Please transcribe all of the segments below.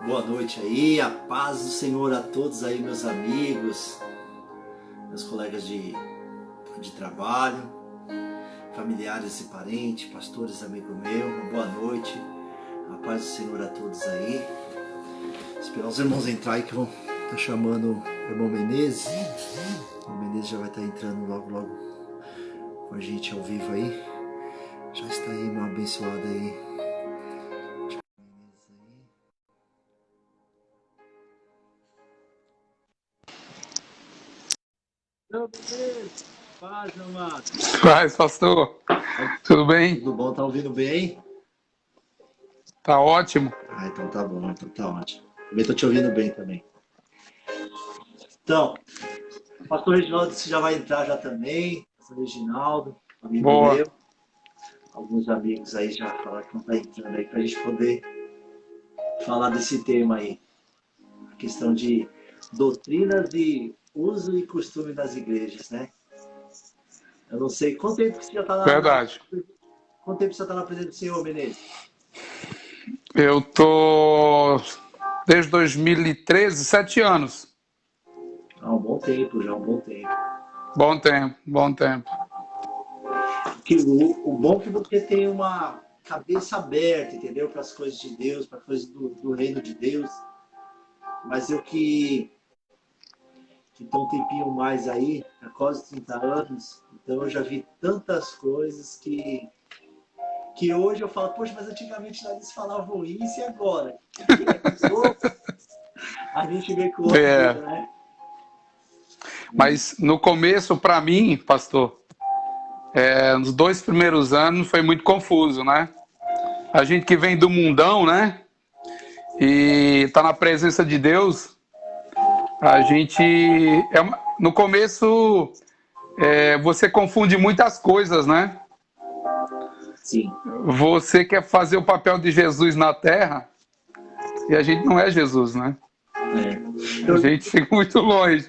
Boa noite aí, a paz do Senhor a todos aí, meus amigos, meus colegas de trabalho, familiares e parentes, pastores, amigo meu, uma boa noite, a paz do Senhor a todos aí. Esperar os irmãos entrar aí que vão estar chamando o irmão Menezes. O irmão Menezes já vai estar entrando logo com a gente ao vivo aí. Já está aí, uma abençoada aí. Paz, meu amado. Paz, pastor. Tudo bem? Tudo bom? Tá ouvindo bem? Tá ótimo. Ah, então tá bom, então tá ótimo. Também tô te ouvindo bem também. Então, o pastor Reginaldo já vai entrar já também. Pastor Reginaldo, amigo Boa. meu. Alguns amigos aí já falaram que não tá entrando aí pra gente poder falar desse tema aí. A questão de doutrinas e uso e costume das igrejas, né? Eu não sei quanto tempo que você já tá Verdade. Quanto tempo você tá na presença do Senhor, Menezes? Eu tô desde 2013, 7 anos. Há um bom tempo já, um bom tempo. Bom tempo, bom tempo. Que o bom é que você tem uma cabeça aberta, entendeu? Para as coisas de Deus, para as coisas do reino de Deus. Mas eu que tô um tempinho mais aí, há quase 30 anos, então eu já vi tantas coisas que hoje eu falo, poxa, mas antigamente eles falavam isso e agora? A gente vê com o outro, né? Mas no começo, para mim, pastor, nos 2 primeiros anos foi muito confuso, né? A gente que vem do mundão, né? E tá na presença de Deus, a gente... no começo, você confunde muitas coisas, né? Sim. Você quer fazer o papel de Jesus na Terra e a gente não é Jesus, né? A gente fica muito longe.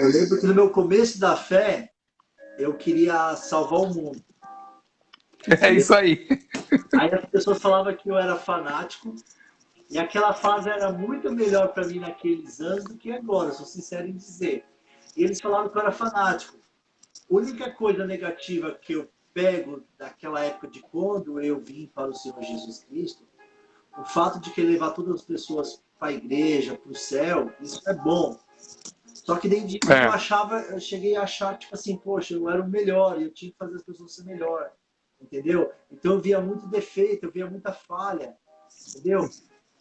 Eu lembro que no meu começo da fé, eu queria salvar o mundo. É isso aí. Aí as pessoas falavam que eu era fanático, e aquela fase era muito melhor para mim naqueles anos do que agora, sou sincero em dizer. E eles falavam que eu era fanático. A única coisa negativa que eu pego daquela época de quando eu vim para o Senhor Jesus Cristo, o fato de querer levar todas as pessoas para a igreja, para o céu, isso é bom. Só que dentro disso eu cheguei a achar, tipo assim, poxa, eu era o melhor e eu tinha que fazer as pessoas ser melhor. Entendeu? Então eu via muito defeito, eu via muita falha. Entendeu?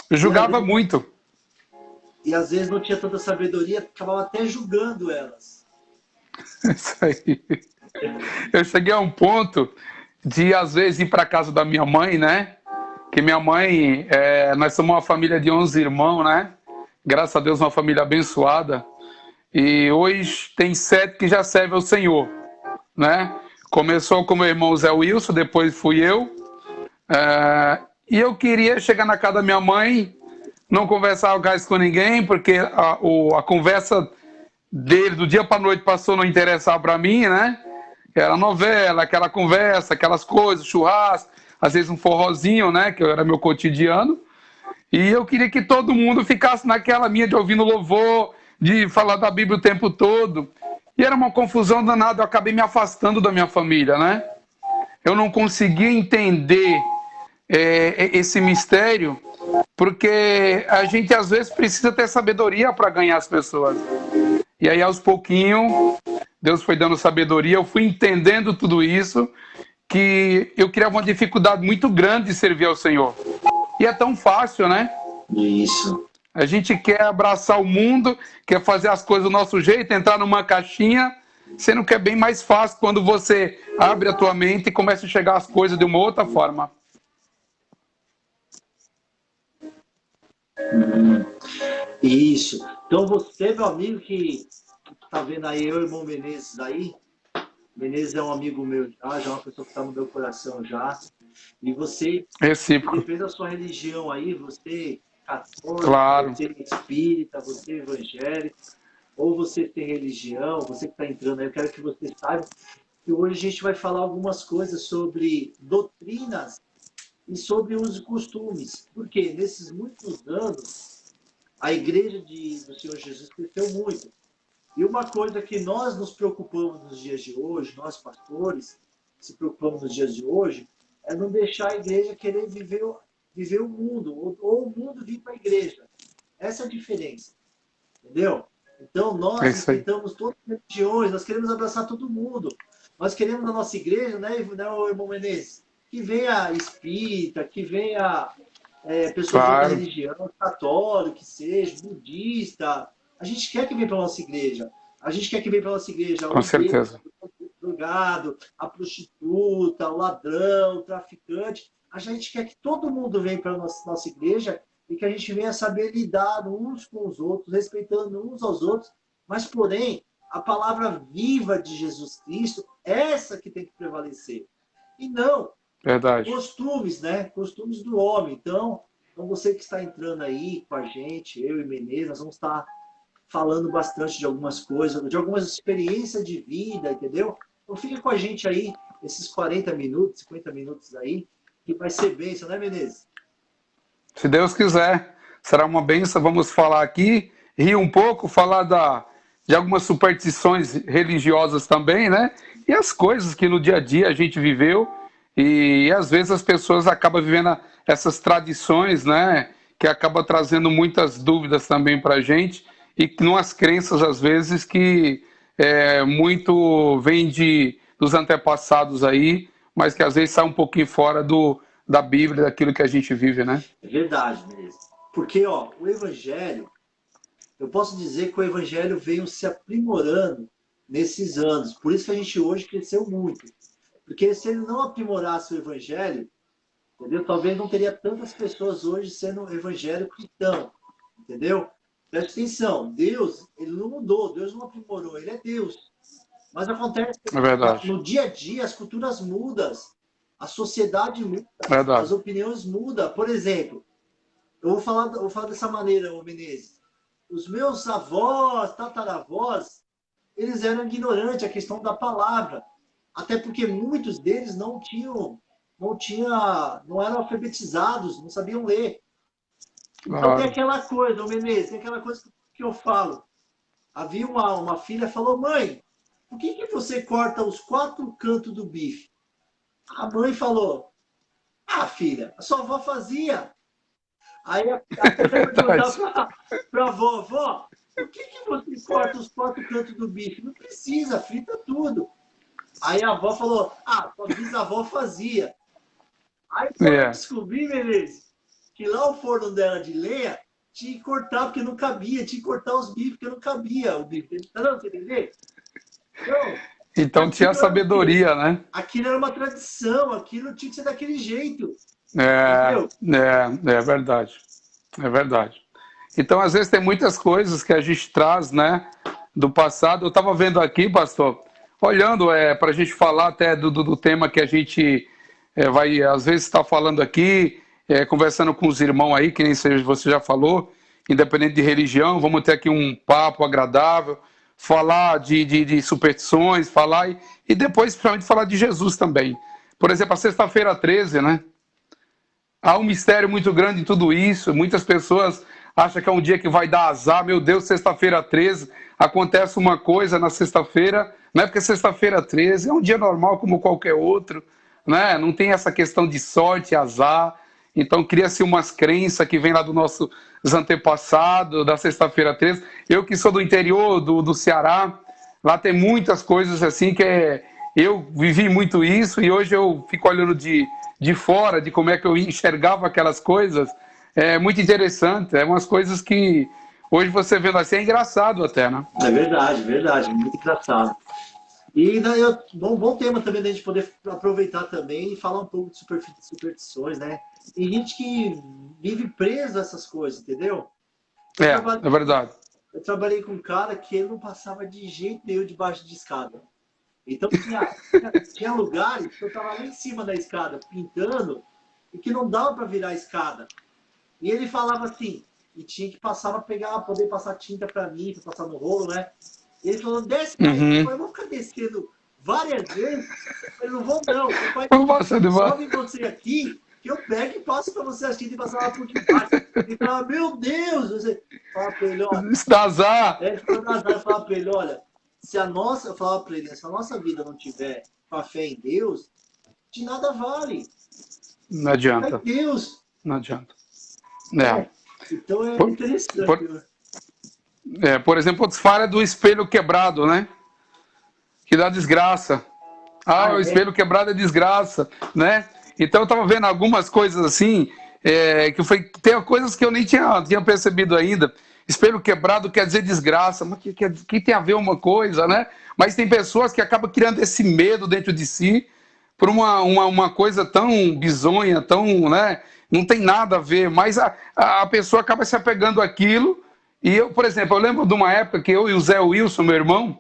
Eu julgava muito. E às vezes não tinha tanta sabedoria, acabava até julgando elas. Isso aí. Eu cheguei a um ponto de, às vezes, ir para casa da minha mãe, né? Que minha mãe, nós somos uma família de 11 irmãos, né? Graças a Deus, uma família abençoada. E hoje tem 7 que já servem ao Senhor, né? Começou com meu irmão Zé Wilson, depois fui eu. E eu queria chegar na casa da minha mãe, não conversar mais com ninguém, porque a conversa dele do dia para noite passou a não interessar para mim, né? Era novela, aquela conversa, aquelas coisas, churrasco, às vezes um forrozinho, né? Que era meu cotidiano. E eu queria que todo mundo ficasse naquela minha de ouvindo louvor, de falar da Bíblia o tempo todo. E era uma confusão danada, eu acabei me afastando da minha família, né? Eu não conseguia entender esse mistério, porque a gente às vezes precisa ter sabedoria para ganhar as pessoas. E aí, aos pouquinhos, Deus foi dando sabedoria, eu fui entendendo tudo isso, que eu criava uma dificuldade muito grande de servir ao Senhor. E é tão fácil, né? Isso. A gente quer abraçar o mundo, quer fazer as coisas do nosso jeito, entrar numa caixinha, sendo que é bem mais fácil quando você abre a tua mente e começa a enxergar as coisas de uma outra forma. Isso. Então você, meu amigo, que tá vendo aí, eu e o irmão Menezes aí, Menezes é um amigo meu já é uma pessoa que está no meu coração já. E você, depende da sua religião aí, você católico, claro. Você espírita, você evangélico, ou você tem religião, você que está entrando aí, eu quero que você saiba que hoje a gente vai falar algumas coisas sobre doutrinas e sobre usos e costumes. Porque nesses muitos anos, a igreja do Senhor Jesus cresceu muito. E uma coisa que nós nos preocupamos nos dias de hoje, nós pastores, se preocupamos nos dias de hoje, é não deixar a igreja querer viver o mundo, ou o mundo vir para a igreja. Essa é a diferença. Entendeu? Então, nós respeitamos todas as religiões, nós queremos abraçar todo mundo. Nós queremos na nossa igreja, né, irmão Menezes, que venha espírita, que venha pessoas de outra religião, católico, que seja, budista. A gente quer que venha para a nossa igreja. A gente quer que venha para a nossa igreja com certeza. O drogado, a prostituta, o ladrão, o traficante. A gente quer que todo mundo venha para a nossa igreja e que a gente venha saber lidar uns com os outros, respeitando uns aos outros, mas, porém, a palavra viva de Jesus Cristo, essa que tem que prevalecer. E não costumes, né? Costumes do homem. Então, você que está entrando aí com a gente, eu e Menezes, nós vamos estar falando bastante de algumas coisas, de algumas experiências de vida, entendeu? Então, fica com a gente aí, esses 40 minutos, 50 minutos aí, que vai ser bênção, né, Menezes? Se Deus quiser, será uma bênção. Vamos falar aqui, rir um pouco, falar de algumas superstições religiosas também, né? E as coisas que no dia a dia a gente viveu e às vezes as pessoas acabam vivendo essas tradições, né? Que acaba trazendo muitas dúvidas também para a gente e umas crenças às vezes que muito vem dos antepassados aí, mas que às vezes sai um pouquinho fora da Bíblia, daquilo que a gente vive, né? É verdade, mesmo. Porque, o Evangelho, eu posso dizer que o Evangelho veio se aprimorando nesses anos. Por isso que a gente hoje cresceu muito. Porque se ele não aprimorasse o Evangelho, entendeu? Talvez não teria tantas pessoas hoje sendo evangélico cristão, entendeu? Preste atenção, Deus, ele não mudou, Deus não aprimorou, ele é Deus. Mas acontece que no dia a dia as culturas mudam, a sociedade muda, as opiniões mudam. Por exemplo, eu vou falar dessa maneira, Menezes. Os meus avós, tataravós, eles eram ignorantes à questão da palavra. Até porque muitos deles não eram alfabetizados, não sabiam ler. Então tem aquela coisa, Menezes, tem aquela coisa que eu falo. Havia uma filha que falou: mãe, por que você corta os 4 cantos do bife? A mãe falou: ah, filha, a sua avó fazia. Aí a filha perguntava para a avó: por que você corta os 4 cantos do bife? Não precisa, frita tudo. Aí a avó falou: ah, sua bisavó fazia. Aí eu descobri, Menezes, que lá o forno dela de lenha tinha que cortar porque não cabia, tinha que cortar os bifes porque não cabia o bife. Não, você entendeu? Então tinha sabedoria, né? Aquilo era uma tradição, aquilo tinha que ser daquele jeito. É verdade. É verdade. Então, às vezes, tem muitas coisas que a gente traz, né, do passado. Eu estava vendo aqui, pastor, olhando para a gente falar até do tema que a gente vai, às vezes, estar falando aqui, conversando com os irmãos aí, que nem você já falou, independente de religião, vamos ter aqui um papo agradável, falar de superstições, falar e depois, principalmente, falar de Jesus também. Por exemplo, a sexta-feira 13, né? Há um mistério muito grande em tudo isso. Muitas pessoas acham que é um dia que vai dar azar. Meu Deus, sexta-feira 13, acontece uma coisa na sexta-feira. Não é porque sexta-feira 13 é um dia normal como qualquer outro, né? Não tem essa questão de sorte, azar. Então, cria-se umas crenças que vêm lá dos nossos antepassados, da sexta-feira 13. Eu que sou do interior do Ceará, lá tem muitas coisas assim que eu vivi muito isso e hoje eu fico olhando de fora, de como é que eu enxergava aquelas coisas. É muito interessante, umas coisas que hoje você vendo assim é engraçado até, né? É verdade, muito engraçado. E um bom tema também da gente poder aproveitar também e falar um pouco de superstições, né? Tem gente que vive preso a essas coisas, entendeu? É verdade. Eu trabalhei com um cara que ele não passava de jeito nenhum debaixo de escada. Então tinha lugares que eu estava lá em cima da escada pintando e que não dava para virar a escada. E ele falava assim, e tinha que passar para poder passar tinta para mim, para passar no rolo, né? E ele falou: desce mais, eu vou ficar descendo várias vezes. Eu não vou não, você vai sobe você aqui que eu pego e passo para você assistir e passar lá por debaixo. E fala, meu Deus! Você fala para ele, olha. Isso dá azar. Ele ficou azar, eu falava para ele, olha, eu falava para ele, se a nossa vida não tiver com a fé em Deus, de nada vale. Não adianta. É Deus. Não adianta. Então é interessante. Por exemplo, outros falam do espelho quebrado, né? Que dá desgraça. O espelho quebrado é desgraça, né? Então eu estava vendo algumas coisas assim, tem coisas que eu nem tinha percebido ainda. Espelho quebrado quer dizer desgraça, mas que tem a ver uma coisa, né? Mas tem pessoas que acabam criando esse medo dentro de si por uma coisa tão bizonha, tão, né? Não tem nada a ver, mas a pessoa acaba se apegando àquilo. E eu, por exemplo, eu lembro de uma época que eu e o Zé Wilson, meu irmão,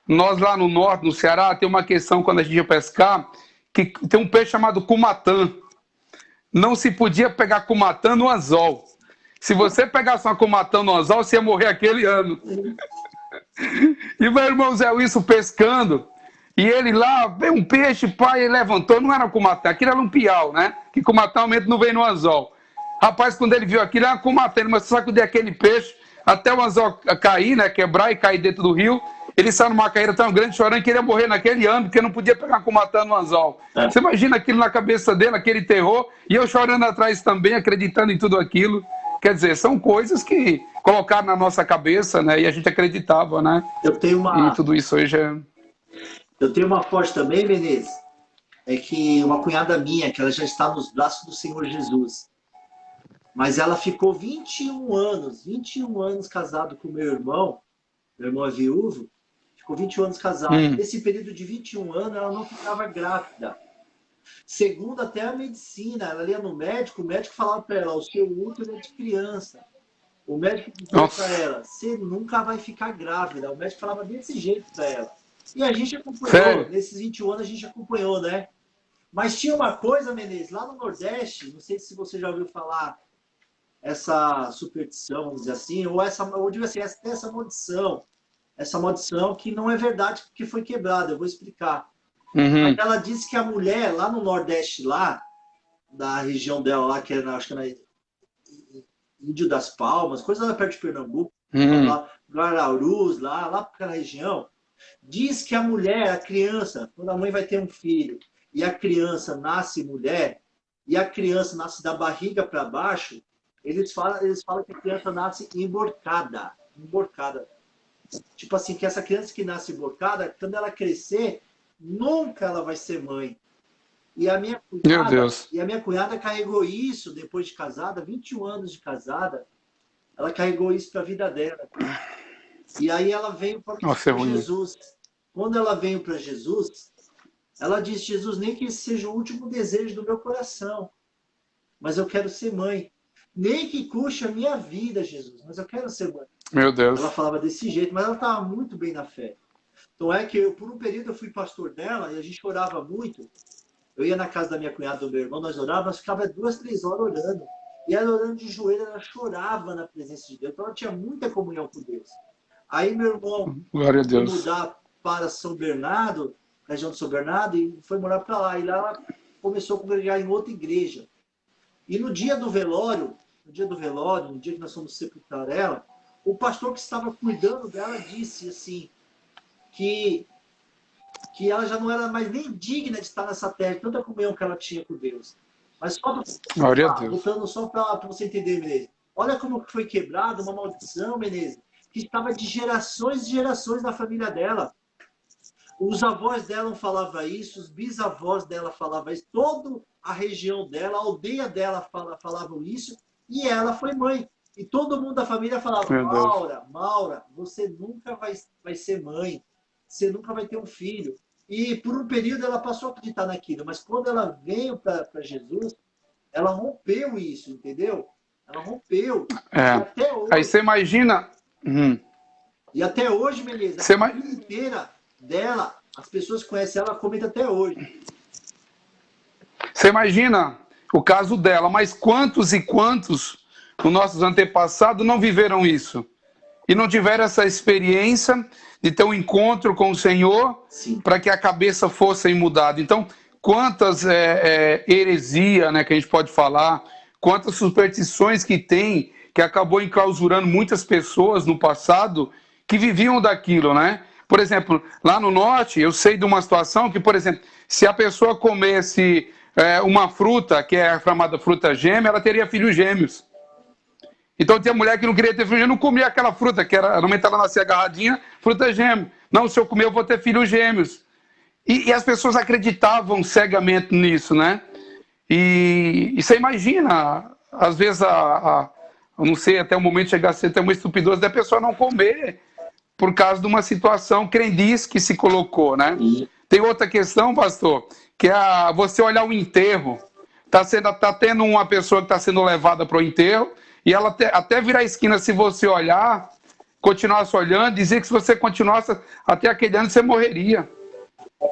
nós lá no norte, no Ceará, tem uma questão quando a gente ia pescar, que tem um peixe chamado cumatã. Não se podia pegar cumatã no anzol. Se você pegasse uma cumatã no anzol, você ia morrer aquele ano. E meu irmão Zé Wilson pescando, e ele lá, veio um peixe, pai, ele levantou, não era um cumatã, aquilo era um piau, né? Que cumatã aumenta não vem no anzol. Rapaz, quando ele viu aquilo, era uma cumatã, mas só que aquele peixe, até o anzol cair, né? Quebrar e cair dentro do rio, ele saiu numa carreira tão grande, chorando, que ele ia morrer naquele ano, porque não podia pegar cumatã no anzol. Você imagina aquilo na cabeça dele, aquele terror, e eu chorando atrás também, acreditando em tudo aquilo. Quer dizer, são coisas que colocaram na nossa cabeça, né? E a gente acreditava, né? E tudo isso hoje é... Eu tenho uma forte também, Menezes, é que uma cunhada minha, que ela já está nos braços do Senhor Jesus, mas ela ficou 21 anos casado com meu irmão é viúvo, ficou 21 anos casado. Nesse período de 21 anos, ela não ficava grávida. Segundo até a medicina, ela ia no médico, o médico falava para ela, o seu útero é de criança. O médico dizia para ela, você nunca vai ficar grávida. O médico falava desse jeito para ela. E a gente acompanhou, Sério? nesses 21 anos a gente acompanhou, né? Mas tinha uma coisa, Menezes, lá no Nordeste, não sei se você já ouviu falar, essa superstição, vamos dizer assim, ou digo assim, essa maldição que não é verdade porque foi quebrada, eu vou explicar. Mas ela disse que a mulher, lá no Nordeste, lá, da região dela, lá, que era, acho que era Índio das Palmas, coisa lá perto de Pernambuco, lá, Guararus, lá para aquela região, diz que a mulher, a criança, quando a mãe vai ter um filho, e a criança nasce mulher, e a criança nasce da barriga para baixo, eles falam que a criança nasce emborcada. Tipo assim, que essa criança que nasce emborcada, quando ela crescer, nunca ela vai ser mãe. E a minha cunhada carregou isso depois de casada, 21 anos de casada, ela carregou isso para a vida dela. E aí ela veio para Jesus. Quando ela veio para Jesus, ela disse, Jesus, nem que esse seja o último desejo do meu coração, mas eu quero ser mãe. Nem que custe a minha vida, Jesus, mas eu quero ser mãe. Meu Deus. Ela falava desse jeito, mas ela estava muito bem na fé. Então é que eu, por um período, eu fui pastor dela e a gente orava muito. Eu ia na casa da minha cunhada, do meu irmão, nós orávamos, nós ficávamos 2, 3 horas orando. E ela orando de joelho, ela chorava na presença de Deus. Então ela tinha muita comunhão com Deus. Aí meu irmão Glória a Deus. foi mudar para São Bernardo, região de São Bernardo, e foi morar para lá. E lá ela começou a congregar em outra igreja. E no dia do velório, no dia que nós fomos sepultar ela, o pastor que estava cuidando dela disse assim, que ela já não era mais nem digna de estar nessa terra, de tanta comunhão que ela tinha com Deus. Mas só voltando só para você entender, Menezes. Olha como foi quebrada uma maldição, Menezes, que estava de gerações e gerações na família dela. Os avós dela falavam isso, os bisavós dela falavam isso, toda a região dela, a aldeia dela falavam isso, e ela foi mãe. E todo mundo da família falava, Maura, você nunca vai ser mãe, você nunca vai ter um filho. E por um período ela passou a acreditar naquilo, mas quando ela veio para Jesus, ela rompeu isso, entendeu? Ela rompeu. E até hoje, aí você imagina... E até hoje, Menezes, a família inteira dela, as pessoas que conhecem ela, comentam até hoje. Você imagina o caso dela, mas quantos e quantos os nossos antepassados não viveram isso? E não tiveram essa experiência de ter um encontro com o Senhor para que a cabeça fosse mudada. Então, quantas heresia, né, que a gente pode falar, quantas superstições que tem, que acabou enclausurando muitas pessoas no passado que viviam daquilo, né? Por exemplo, lá no norte, eu sei de uma situação que, por exemplo, se a pessoa comesse uma fruta, que é a chamada fruta gêmea, ela teria filhos gêmeos. Então tinha mulher que não queria ter filho gêmeo, não comia aquela fruta, que era, normalmente ela nascia agarradinha, fruta gêmea. Não, se eu comer eu vou ter filhos gêmeos. E as pessoas acreditavam cegamente nisso, né? E você imagina, às vezes, eu não sei, até o momento chegar a ser até uma estupidez da pessoa não comer por causa de uma situação crendice que se colocou, né? Tem outra questão, pastor, que é você olhar o enterro. Tá tendo uma pessoa que está sendo levada para o enterro e ela até virar a esquina, se você olhar, continuasse olhando, dizer que se você continuasse até aquele ano, você morreria.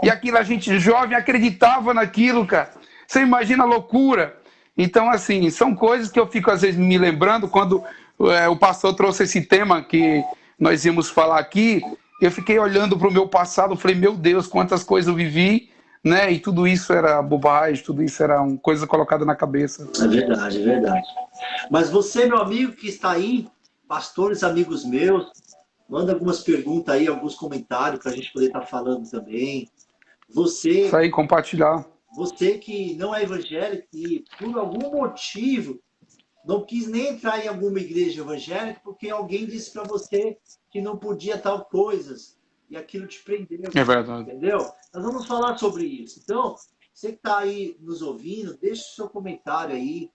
E aquilo, a gente jovem acreditava naquilo, cara. Você imagina a loucura. Então, assim, são coisas que eu fico, às vezes, me lembrando quando o pastor trouxe esse tema que nós íamos falar aqui. Eu fiquei olhando para o meu passado, falei, meu Deus, quantas coisas eu vivi, né? E tudo isso era bobagem, tudo isso era uma coisa colocada na cabeça. É verdade, é verdade. Mas você, meu amigo que está aí, pastores, amigos meus, manda algumas perguntas aí, alguns comentários para a gente poder estar falando também. Você, isso aí, compartilhar. Você que não é evangélico e por algum motivo não quis nem entrar em alguma igreja evangélica porque alguém disse para você que não podia tal coisas e aquilo te prendeu. É verdade. Entendeu? Nós vamos falar sobre isso. Então, você que está aí nos ouvindo, deixa o seu comentário aí,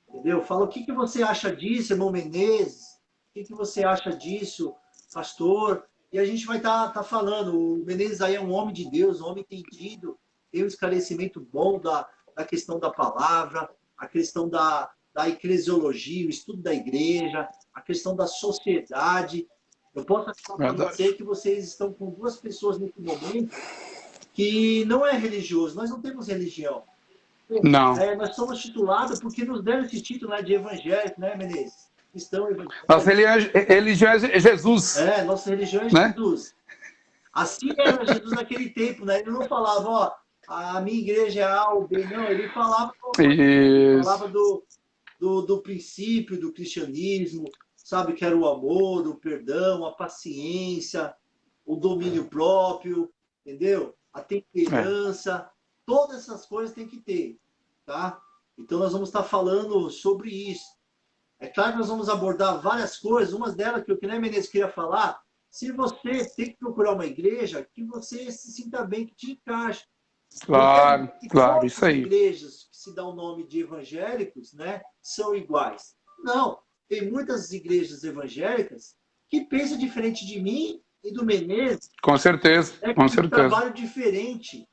entendeu? Fala o que você acha disso, irmão Menezes, o que você acha disso, pastor, e a gente vai estar falando. O Menezes aí é um homem de Deus, um homem entendido, tem um esclarecimento bom da questão da palavra, a questão da eclesiologia, o estudo da igreja, a questão da sociedade. Eu posso afirmar para você que vocês estão com duas pessoas nesse momento que não é religioso, nós não temos religião. Não. Nós somos titulados porque nos deram esse título, né, de evangélico, né, Menezes? Cristão evangélico. Nossa religião é Jesus. Nossa religião é Jesus. Assim era Jesus naquele tempo, né? Ele não falava, ó, a minha igreja é A ou B, não, ele falava do princípio do cristianismo, sabe, que era o amor, o perdão, a paciência, o domínio próprio, entendeu? A temperança, todas essas coisas tem que ter, tá? Então nós vamos estar falando sobre isso. É claro que nós vamos abordar várias coisas, uma delas que o Kine Menezes queria falar, se você tem que procurar uma igreja, que você se sinta bem, que te encaixe. Claro, claro, isso aí. As igrejas que se dão o nome de evangélicos, né, são iguais. Não, tem muitas igrejas evangélicas que pensam diferente de mim e do Menezes. Com certeza, com certeza. Um trabalho diferente.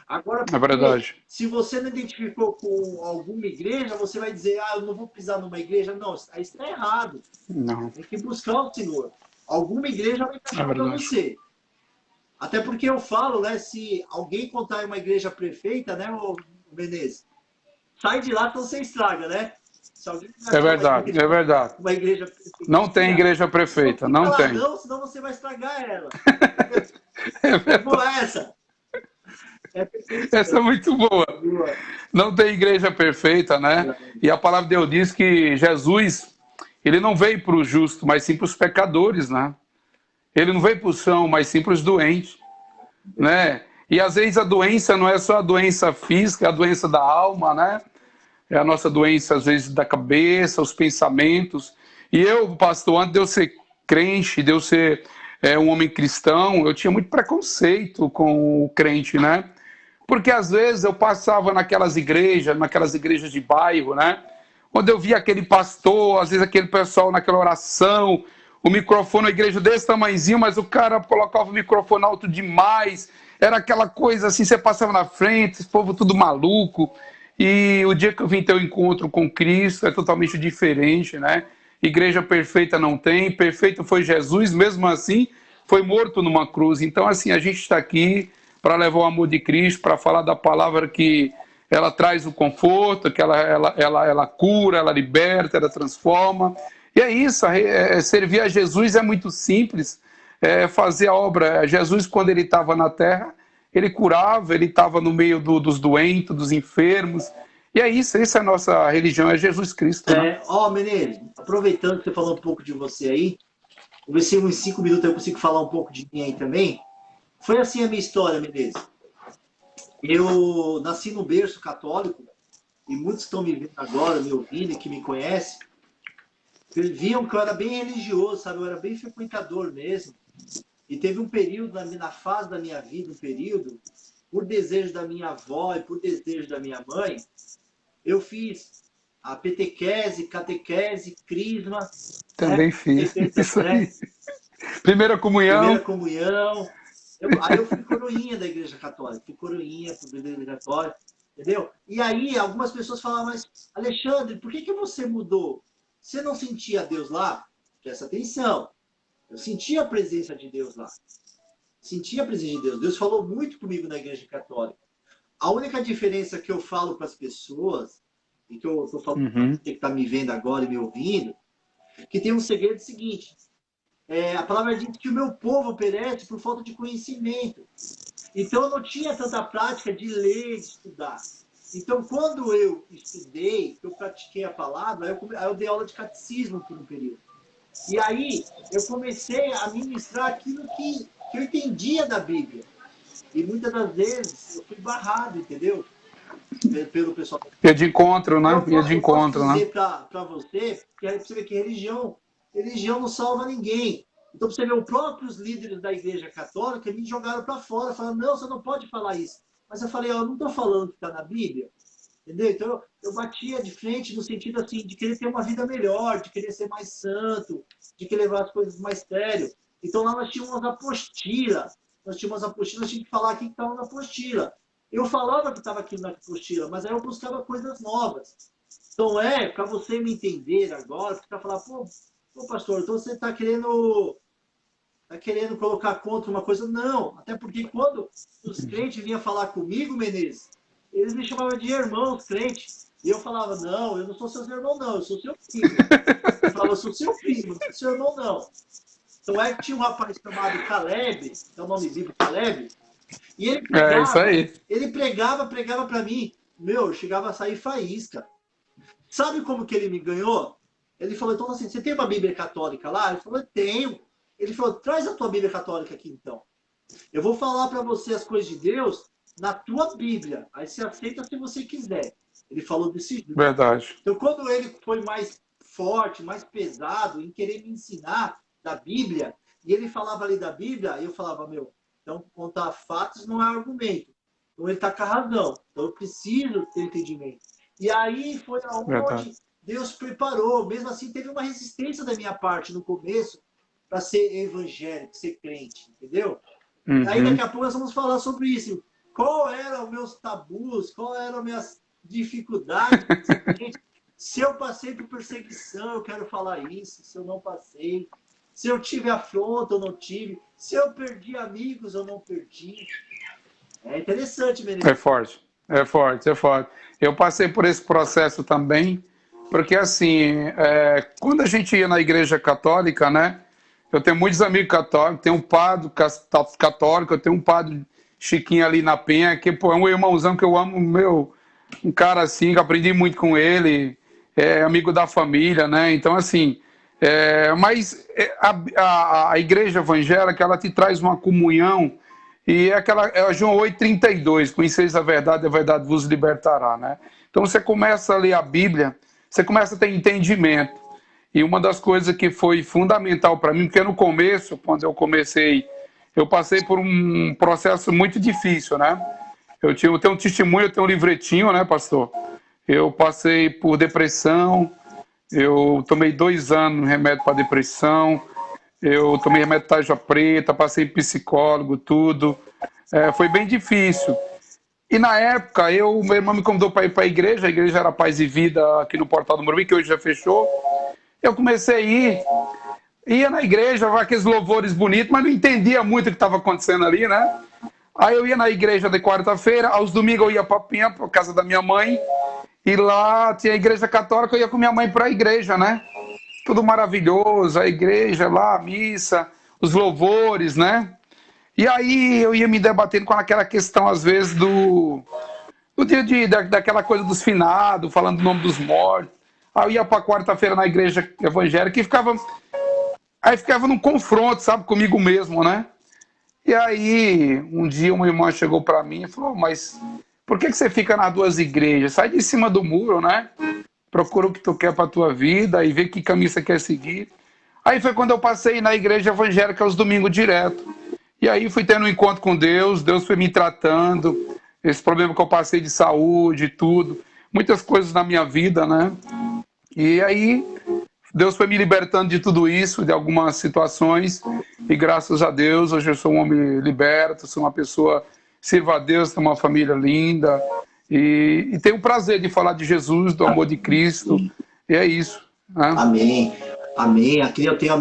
Agora, é verdade. Se você não identificou com alguma igreja, você vai dizer, eu não vou pisar numa igreja. Não, aí está errado. Não. Tem que buscar o Senhor. Alguma igreja vai encaixar para você. Até porque eu falo, né, se alguém contar uma igreja perfeita, né, o Menezes, sai de lá que você estraga, né? Se alguém é verdade, é verdade. Uma igreja perfeita, não tem igreja perfeita, não tem. Não, senão você vai estragar ela. Essa. Essa é muito boa. Não tem igreja perfeita, né? E a palavra de Deus diz que Jesus, ele não veio para os justos, mas sim para os pecadores, né? Ele não veio para o são, mas sim para os doentes, né? E às vezes a doença não é só a doença física, é a doença da alma, né? É a nossa doença, às vezes, da cabeça, os pensamentos. E eu, pastor, antes de eu ser crente, de eu ser um homem cristão, eu tinha muito preconceito com o crente, né? Porque às vezes eu passava naquelas igrejas de bairro, né? Onde eu via aquele pastor, às vezes aquele pessoal naquela oração, o microfone, a igreja desse tamanhozinho, mas o cara colocava o microfone alto demais. Era aquela coisa assim, você passava na frente, esse povo tudo maluco. E o dia que eu vim ter o encontro com Cristo é totalmente diferente, né? Igreja perfeita não tem, perfeito foi Jesus, mesmo assim foi morto numa cruz. Então, assim, a gente está aqui para levar o amor de Cristo, para falar da palavra que ela traz o conforto, que ela cura, ela liberta, ela transforma. E é isso, servir a Jesus é muito simples, fazer a obra. Jesus, quando ele estava na terra, ele curava, ele estava no meio dos doentes, dos enfermos. E é isso, essa é a nossa religião, é Jesus Cristo, né? Menezes, aproveitando que você falou um pouco de você aí, vou ver se em uns 5 minutos eu consigo falar um pouco de mim aí também. Foi assim a minha história, Menezes. Eu nasci no berço católico, e muitos que estão me vendo agora, me ouvindo e que me conhecem, viam que eu era bem religioso, sabe? Eu era bem frequentador mesmo. E teve um período, na fase da minha vida, um período, por desejo da minha avó e por desejo da minha mãe, eu fiz a petequese, catequese, crisma. Também fiz. Isso aí. Primeira comunhão. Primeira comunhão. Aí eu fui coroinha da Igreja Católica. Fui coroinha da Igreja Católica. Entendeu? E aí algumas pessoas falavam, mas Alexandre, por que você mudou? Você não sentia Deus lá? Presta atenção. Eu sentia a presença de Deus lá. Sentia a presença de Deus. Deus falou muito comigo na Igreja Católica. A única diferença que eu falo para as pessoas, e que eu estou falando para você que está me vendo agora e me ouvindo, que tem um segredo seguinte. A palavra diz que o meu povo perece por falta de conhecimento. Então eu não tinha tanta prática de ler, de estudar. Então quando eu estudei, eu pratiquei a palavra, aí eu dei aula de catecismo por um período. E aí eu comecei a ministrar aquilo que eu entendia da Bíblia. E muitas das vezes eu fui barrado, entendeu? Pelo pessoal. Ia de encontro, né? Ia de encontro, né? Eu posso dizer para você, que aí você vê que religião não salva ninguém. Então você vê, os próprios líderes da Igreja Católica me jogaram para fora, falando, não, você não pode falar isso. Mas eu falei, eu não estou falando que está na Bíblia. Entendeu? Então eu batia de frente no sentido assim, de querer ter uma vida melhor, de querer ser mais santo, de querer levar as coisas mais sério. Então lá nós tínhamos umas apostilas. Nós tínhamos que falar aqui que estava na apostila. Eu falava que estava aqui na apostila, mas aí eu buscava coisas novas. Então para você me entender agora, você vai falar, pô, pastor, então você está querendo colocar contra uma coisa? Não, até porque quando os crentes vinham falar comigo, Menezes, eles me chamavam de irmãos crentes. E eu falava, não, eu não sou seu irmão, não, eu sou seu filho. Eu falava, eu sou seu filho, não sou seu irmão, não. Então que tinha um rapaz chamado Caleb, que é o nome bíblico Caleb, e ele pregava, isso aí. Ele pregava para mim, chegava a sair faísca. Sabe como que ele me ganhou? Ele falou, então assim, você tem uma Bíblia católica lá? Ele falou, tenho. Ele falou, traz a tua Bíblia católica aqui então. Eu vou falar para você as coisas de Deus na tua Bíblia. Aí você aceita se você quiser. Ele falou desse jeito. Verdade. Então quando ele foi mais forte, mais pesado em querer me ensinar da Bíblia, e ele falava ali da Bíblia, eu falava, então contar fatos não é argumento. Então ele está com a razão. Então eu preciso ter entendimento. E aí foi aonde Deus preparou. Mesmo assim, teve uma resistência da minha parte no começo para ser evangélico, ser crente, entendeu? Aí daqui a pouco nós vamos falar sobre isso. Qual eram os meus tabus, qual eram as minhas dificuldades de ser crente. Se eu passei por perseguição, eu quero falar isso. Se eu não passei. Se eu tive afronta ou não tive. Se eu perdi amigos ou não perdi. É interessante, Menezes. É forte. Eu passei por esse processo também, porque assim, quando a gente ia na igreja católica, né? Eu tenho muitos amigos católicos, tenho um padre católico, eu tenho um padre Chiquinho ali na Penha, que pô, é um irmãozão que eu amo, um cara assim, que aprendi muito com ele, é amigo da família, né? Então, assim, mas a igreja evangélica, ela te traz uma comunhão, e é João 8,32, conheceis a verdade vos libertará, né? Então você começa a ler a Bíblia, você começa a ter entendimento. E uma das coisas que foi fundamental para mim, porque no começo, quando eu comecei, eu passei por um processo muito difícil, né? Eu tenho um testemunho, eu tenho um livretinho, né, pastor? Eu passei por depressão, eu tomei 2 anos remédio para depressão, eu tomei remédio tarja preta, passei psicólogo, tudo. Foi bem difícil. E na época, meu irmão me convidou para ir para a igreja era Paz e Vida aqui no Portal do Morumbi, que hoje já fechou. Eu comecei a ia na igreja, aqueles louvores bonitos, mas não entendia muito o que estava acontecendo ali, né? Aí eu ia na igreja de quarta-feira, aos domingos eu ia para Penha, para casa da minha mãe, e lá tinha a igreja católica, eu ia com minha mãe para a igreja, né? Tudo maravilhoso, a igreja lá, a missa, os louvores, né? E aí eu ia me debatendo com aquela questão, às vezes, do daquela coisa dos finados, falando o nome dos mortos. Aí eu ia para quarta-feira na igreja evangélica e ficava num confronto, sabe, comigo mesmo, né? E aí, um dia uma irmã chegou para mim e falou, mas por que você fica nas duas igrejas? Sai de cima do muro, né? Procura o que tu quer para tua vida e vê que caminho você quer seguir. Aí foi quando eu passei na igreja evangélica aos domingos direto. E aí fui tendo um encontro com Deus, Deus foi me tratando, esse problema que eu passei de saúde e tudo, muitas coisas na minha vida, né? E aí Deus foi me libertando de tudo isso, de algumas situações, e graças a Deus hoje eu sou um homem liberto, sou uma pessoa, sirvo a Deus, tenho uma família linda, e tenho o prazer de falar de Jesus, do amor de Cristo, e é isso. Né? Amém, amém. Aqui eu tenho a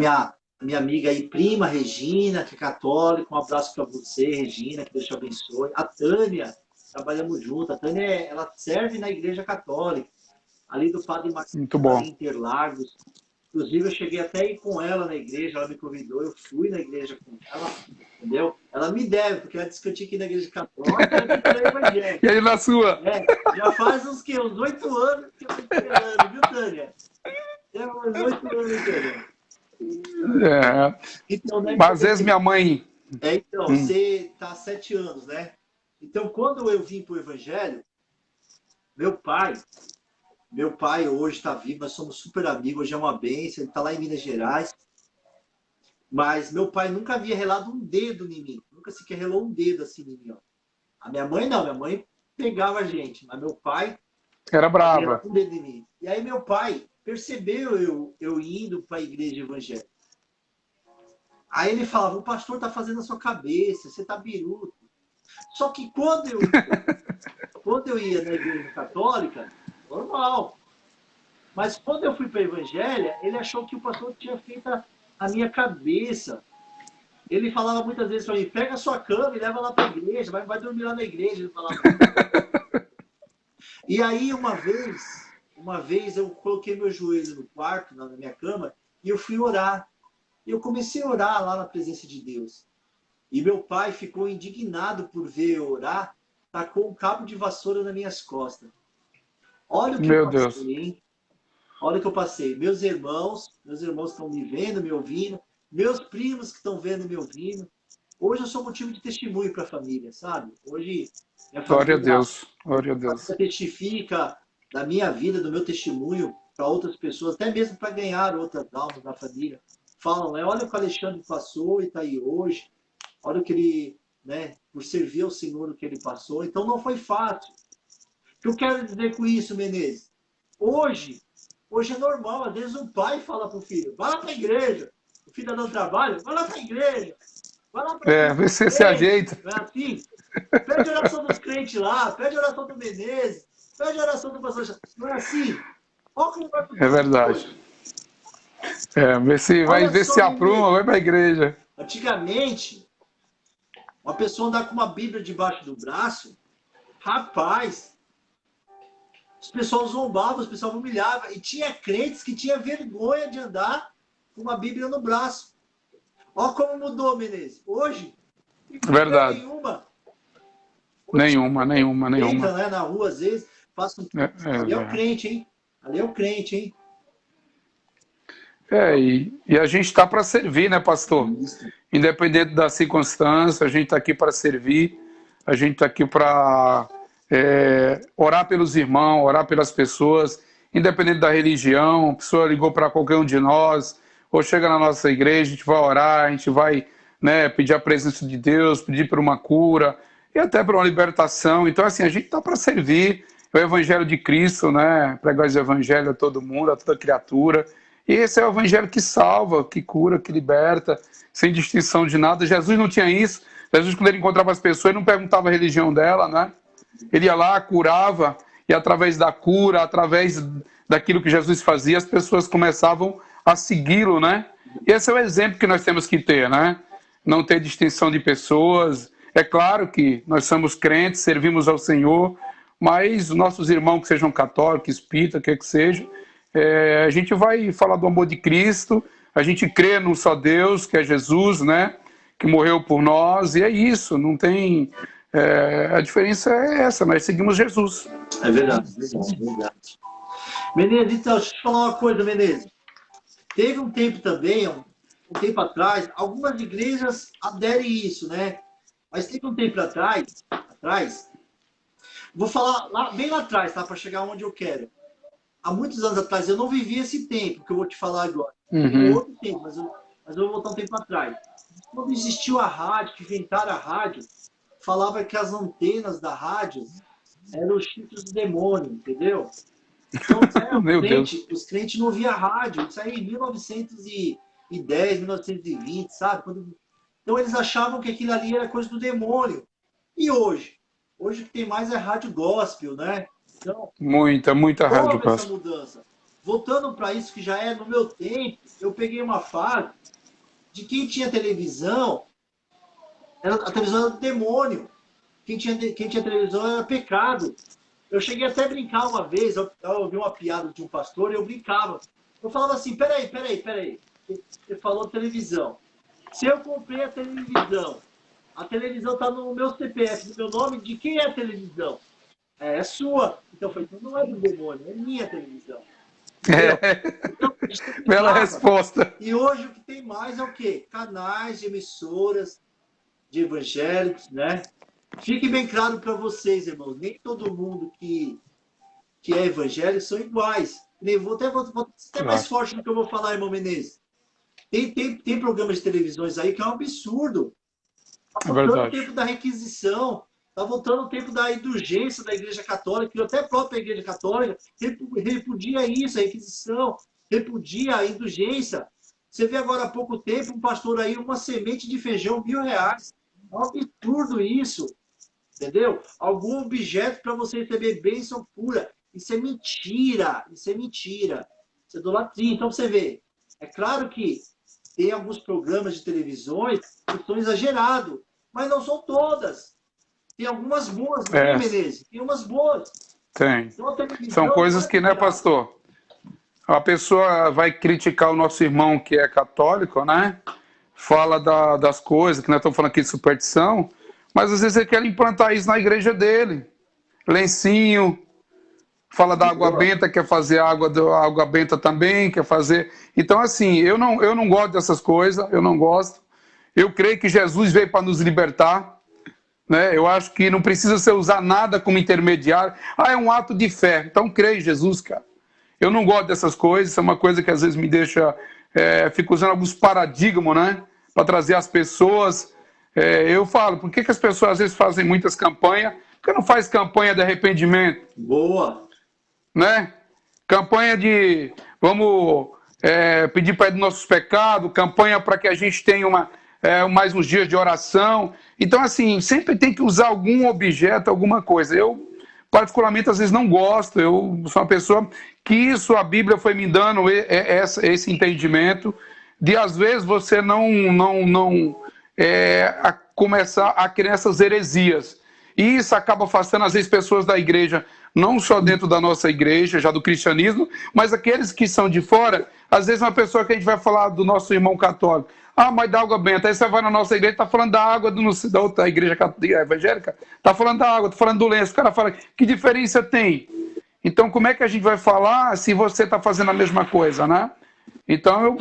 minha amiga e prima, Regina, que é católica, um abraço para você, Regina, que Deus te abençoe. A Tânia, trabalhamos junto, a Tânia, ela serve na igreja católica, ali do Padre Marcelo, muito bom. em Interlagos. Inclusive, eu cheguei até a ir com ela na igreja, ela me convidou, eu fui na igreja com ela, entendeu? Ela me deve, porque ela disse que eu tinha que ir na igreja católica e evangélica. E aí na sua? Já faz uns 8 anos que eu estou esperando, viu, Tânia? Já faz 8 anos, Tânia. Então, né, mas às vezes minha mãe... você está há 7 anos, né? Então, quando eu vim para o evangelho, meu pai hoje está vivo, nós somos super amigos, hoje é uma bênção, ele está lá em Minas Gerais. Mas meu pai nunca havia relado um dedo em mim, nunca sequer relou um dedo assim em mim. Ó. A minha mãe não, minha mãe pegava a gente, mas meu pai era brava. Um dedo em mim. E aí meu pai percebeu eu indo para a igreja evangélica. Aí ele falava, o pastor está fazendo a sua cabeça, você está biruto. Só que quando eu ia na igreja católica, normal. Mas quando eu fui para a Evangelha, ele achou que o pastor tinha feito a minha cabeça. Ele falava muitas vezes para mim, pega a sua cama e leva lá para a igreja, vai dormir lá na igreja. Ele falava. E aí, uma vez eu coloquei meu joelho no quarto, na minha cama, e eu fui orar. E eu comecei a orar lá na presença de Deus. E meu pai ficou indignado por ver eu orar, tacou um cabo de vassoura nas minhas costas. Olha o que eu passei, hein? Olha o que eu passei. Meus irmãos estão me vendo, me ouvindo. Meus primos que estão vendo e me ouvindo. Hoje eu sou motivo de testemunho para a família, sabe? Hoje minha família, glória a Deus, glória a Deus. Testifica da minha vida, do meu testemunho para outras pessoas, até mesmo para ganhar outras almas da família. Falam, né? Olha o que o Alexandre passou e está aí hoje. Olha o que ele, né? Por servir ao Senhor o que ele passou. Então não foi fácil. O que eu quero dizer com isso, Menezes? Hoje é normal, às vezes um pai fala para o filho, vai lá para a igreja. O filho está dando trabalho, vai lá para a igreja. Vai lá para a igreja. Vê se ajeita. Não é assim? Pede a oração dos crentes lá, pede a oração do Menezes, pede a oração do pastor. Não é assim? Olha como vai É verdade. Vê se apruma, vai para a igreja. Antigamente, uma pessoa andar com uma Bíblia debaixo do braço, rapaz, os pessoal zombavam, os pessoal humilhavam. E tinha crentes que tinham vergonha de andar com uma Bíblia no braço. Olha como mudou, Menezes. Hoje, verdade. Nenhuma. Nenhuma. Entra, né, na rua, às vezes, passa um... Ali é o crente, hein? Ali é o crente, hein? E a gente está para servir, né, pastor? Isso. Independente da circunstância, a gente está aqui para servir, a gente está aqui para orar pelos irmãos, orar pelas pessoas, independente da religião. A pessoa ligou para qualquer um de nós, ou chega na nossa igreja, a gente vai orar, a gente vai, né, pedir a presença de Deus, pedir por uma cura, e até por uma libertação. Então, assim, a gente está para servir o Evangelho de Cristo, né? Pregar o Evangelho a todo mundo, a toda criatura. E esse é o Evangelho que salva, que cura, que liberta, sem distinção de nada. Jesus não tinha isso. Jesus, quando ele encontrava as pessoas, ele não perguntava a religião dela, né? Ele ia lá, curava, e através da cura, através daquilo que Jesus fazia, as pessoas começavam a segui-lo, né? E esse é o exemplo que nós temos que ter, né? Não ter distinção de pessoas. É claro que nós somos crentes, servimos ao Senhor, mas os nossos irmãos que sejam católicos, espíritas, quer que seja, a gente vai falar do amor de Cristo, a gente crê num só Deus, que é Jesus, né? que morreu por nós, e é isso, não tem... a diferença é essa, nós seguimos Jesus. É verdade, verdade, verdade. Menezes, então, deixa eu te falar uma coisa, Menezes. Teve um tempo também, um tempo atrás, algumas igrejas aderem isso, né? Mas teve um tempo atrás, vou falar bem lá atrás, tá? Para chegar onde eu quero. Há muitos anos atrás, eu não vivi esse tempo que eu vou te falar agora. Uhum. Outro tempo, mas eu vou voltar um tempo atrás. Quando existiu a rádio, que inventaram a rádio, falava que as antenas da rádio eram os chifres do demônio, entendeu? Então, Meu Deus. os crentes não ouviam rádio. Isso aí em 1910, 1920, sabe? Então eles achavam que aquilo ali era coisa do demônio. E hoje? Hoje o que tem mais é rádio gospel, né? Então, Muita rádio houve essa gospel. mudança. Voltando para isso que já é no meu tempo, eu peguei uma fase de quem tinha televisão, a televisão era do demônio. Quem tinha televisão era pecado. Eu cheguei até a brincar uma vez, eu ouvi uma piada de um pastor e eu brincava. Eu falava assim, peraí. Você falou televisão. Se eu comprei a televisão está no meu CPF, no meu nome, de quem é a televisão? É sua. Então foi, então não é do demônio, é minha televisão. Então, Bela resposta. E hoje o que tem mais é o quê? Canais de emissoras de evangélicos, né? Fique bem claro para vocês, irmãos, nem todo mundo que é evangélico são iguais. Vou até mais forte do que eu vou falar, irmão Menezes. Tem programas de televisões aí que é um absurdo. Está voltando o tempo da requisição, está voltando o tempo da indulgência da Igreja Católica, que até a própria Igreja Católica repudia isso, a requisição, repudia a indulgência. Você vê agora há pouco tempo um pastor aí, uma semente de feijão, R$1.000. É um absurdo isso, entendeu? Algum objeto para você receber bênção pura. Isso é mentira, isso é mentira. Isso é idolatria. Então você vê, é claro que tem alguns programas de televisões que são exagerados, mas não são todas. Tem algumas boas, né, Menezes? Tem umas boas. Tem. São coisas que, né, pastor? A pessoa vai criticar o nosso irmão que é católico, né? Fala das coisas, que nós estamos falando aqui de superstição, mas às vezes ele quer implantar isso na igreja dele. Lencinho, fala da água benta, quer fazer água benta também, quer fazer... Então, assim, eu não gosto dessas coisas, eu não gosto. Eu creio que Jesus veio para nos libertar, né? Eu acho que não precisa você usar nada como intermediário. É um ato de fé. Então, creio em Jesus, cara. Eu não gosto dessas coisas, isso é uma coisa que às vezes me deixa... fico usando alguns paradigmas, né? Para trazer as pessoas... eu falo, por que as pessoas às vezes fazem muitas campanhas? Por que não faz campanha de arrependimento? Boa! Né? Campanha de vamos pedir perdão dos nossos pecados, campanha para que a gente tenha mais uns dias de oração. Então, assim, sempre tem que usar algum objeto, alguma coisa. Eu, particularmente, às vezes não gosto. Eu sou uma pessoa que a Bíblia foi me dando esse entendimento de, às vezes, você não começar a criar essas heresias. E isso acaba afastando, às vezes, pessoas da igreja, não só dentro da nossa igreja, já do cristianismo, mas aqueles que são de fora. Às vezes, uma pessoa que a gente vai falar do nosso irmão católico, mas da água benta. Aí você vai na nossa igreja, está falando da água da outra igreja evangélica, está falando da água, está falando do lenço. O cara fala, que diferença tem? Então, como é que a gente vai falar se você está fazendo a mesma coisa, né? Então,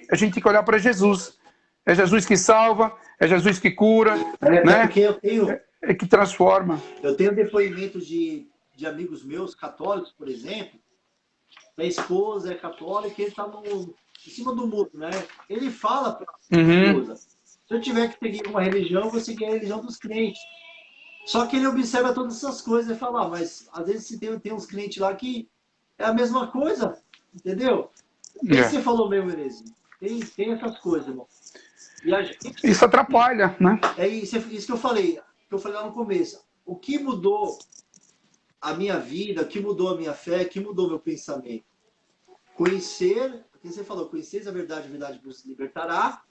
a gente tem que olhar para Jesus. É Jesus que salva, é Jesus que cura, né? Porque eu tenho... que transforma. Eu tenho depoimentos de amigos meus católicos, por exemplo, a esposa é católica e ele está em cima do muro, né? Ele fala para a esposa, se eu tiver que seguir uma religião, eu vou seguir a religião dos crentes. Só que ele observa todas essas coisas e fala, mas às vezes tem uns crentes lá que é a mesma coisa, entendeu? Você falou mesmo, Menezes. Tem essas coisas, irmão. E isso atrapalha, né? É isso que eu falei lá no começo. O que mudou a minha vida, o que mudou a minha fé, o que mudou meu pensamento? Conhecer, porque você falou, conheceis a verdade vos libertará.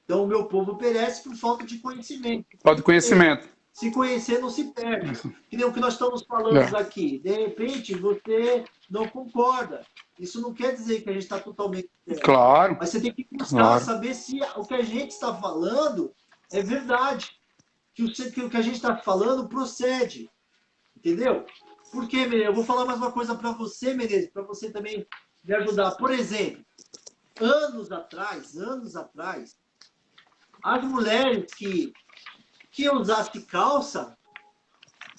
Então o meu povo perece por falta de conhecimento. Falta de conhecimento. Se conhecer, não se perde. Que nem o que nós estamos falando aqui. De repente, você não concorda. Isso não quer dizer que a gente está totalmente certo. Claro. Mas você tem que buscar saber se o que a gente está falando é verdade. Que o que a gente está falando procede. Entendeu? Por quê, Menezes? Eu vou falar mais uma coisa para você, Menezes, para você também me ajudar. Por exemplo, anos atrás, as mulheres que usasse calça,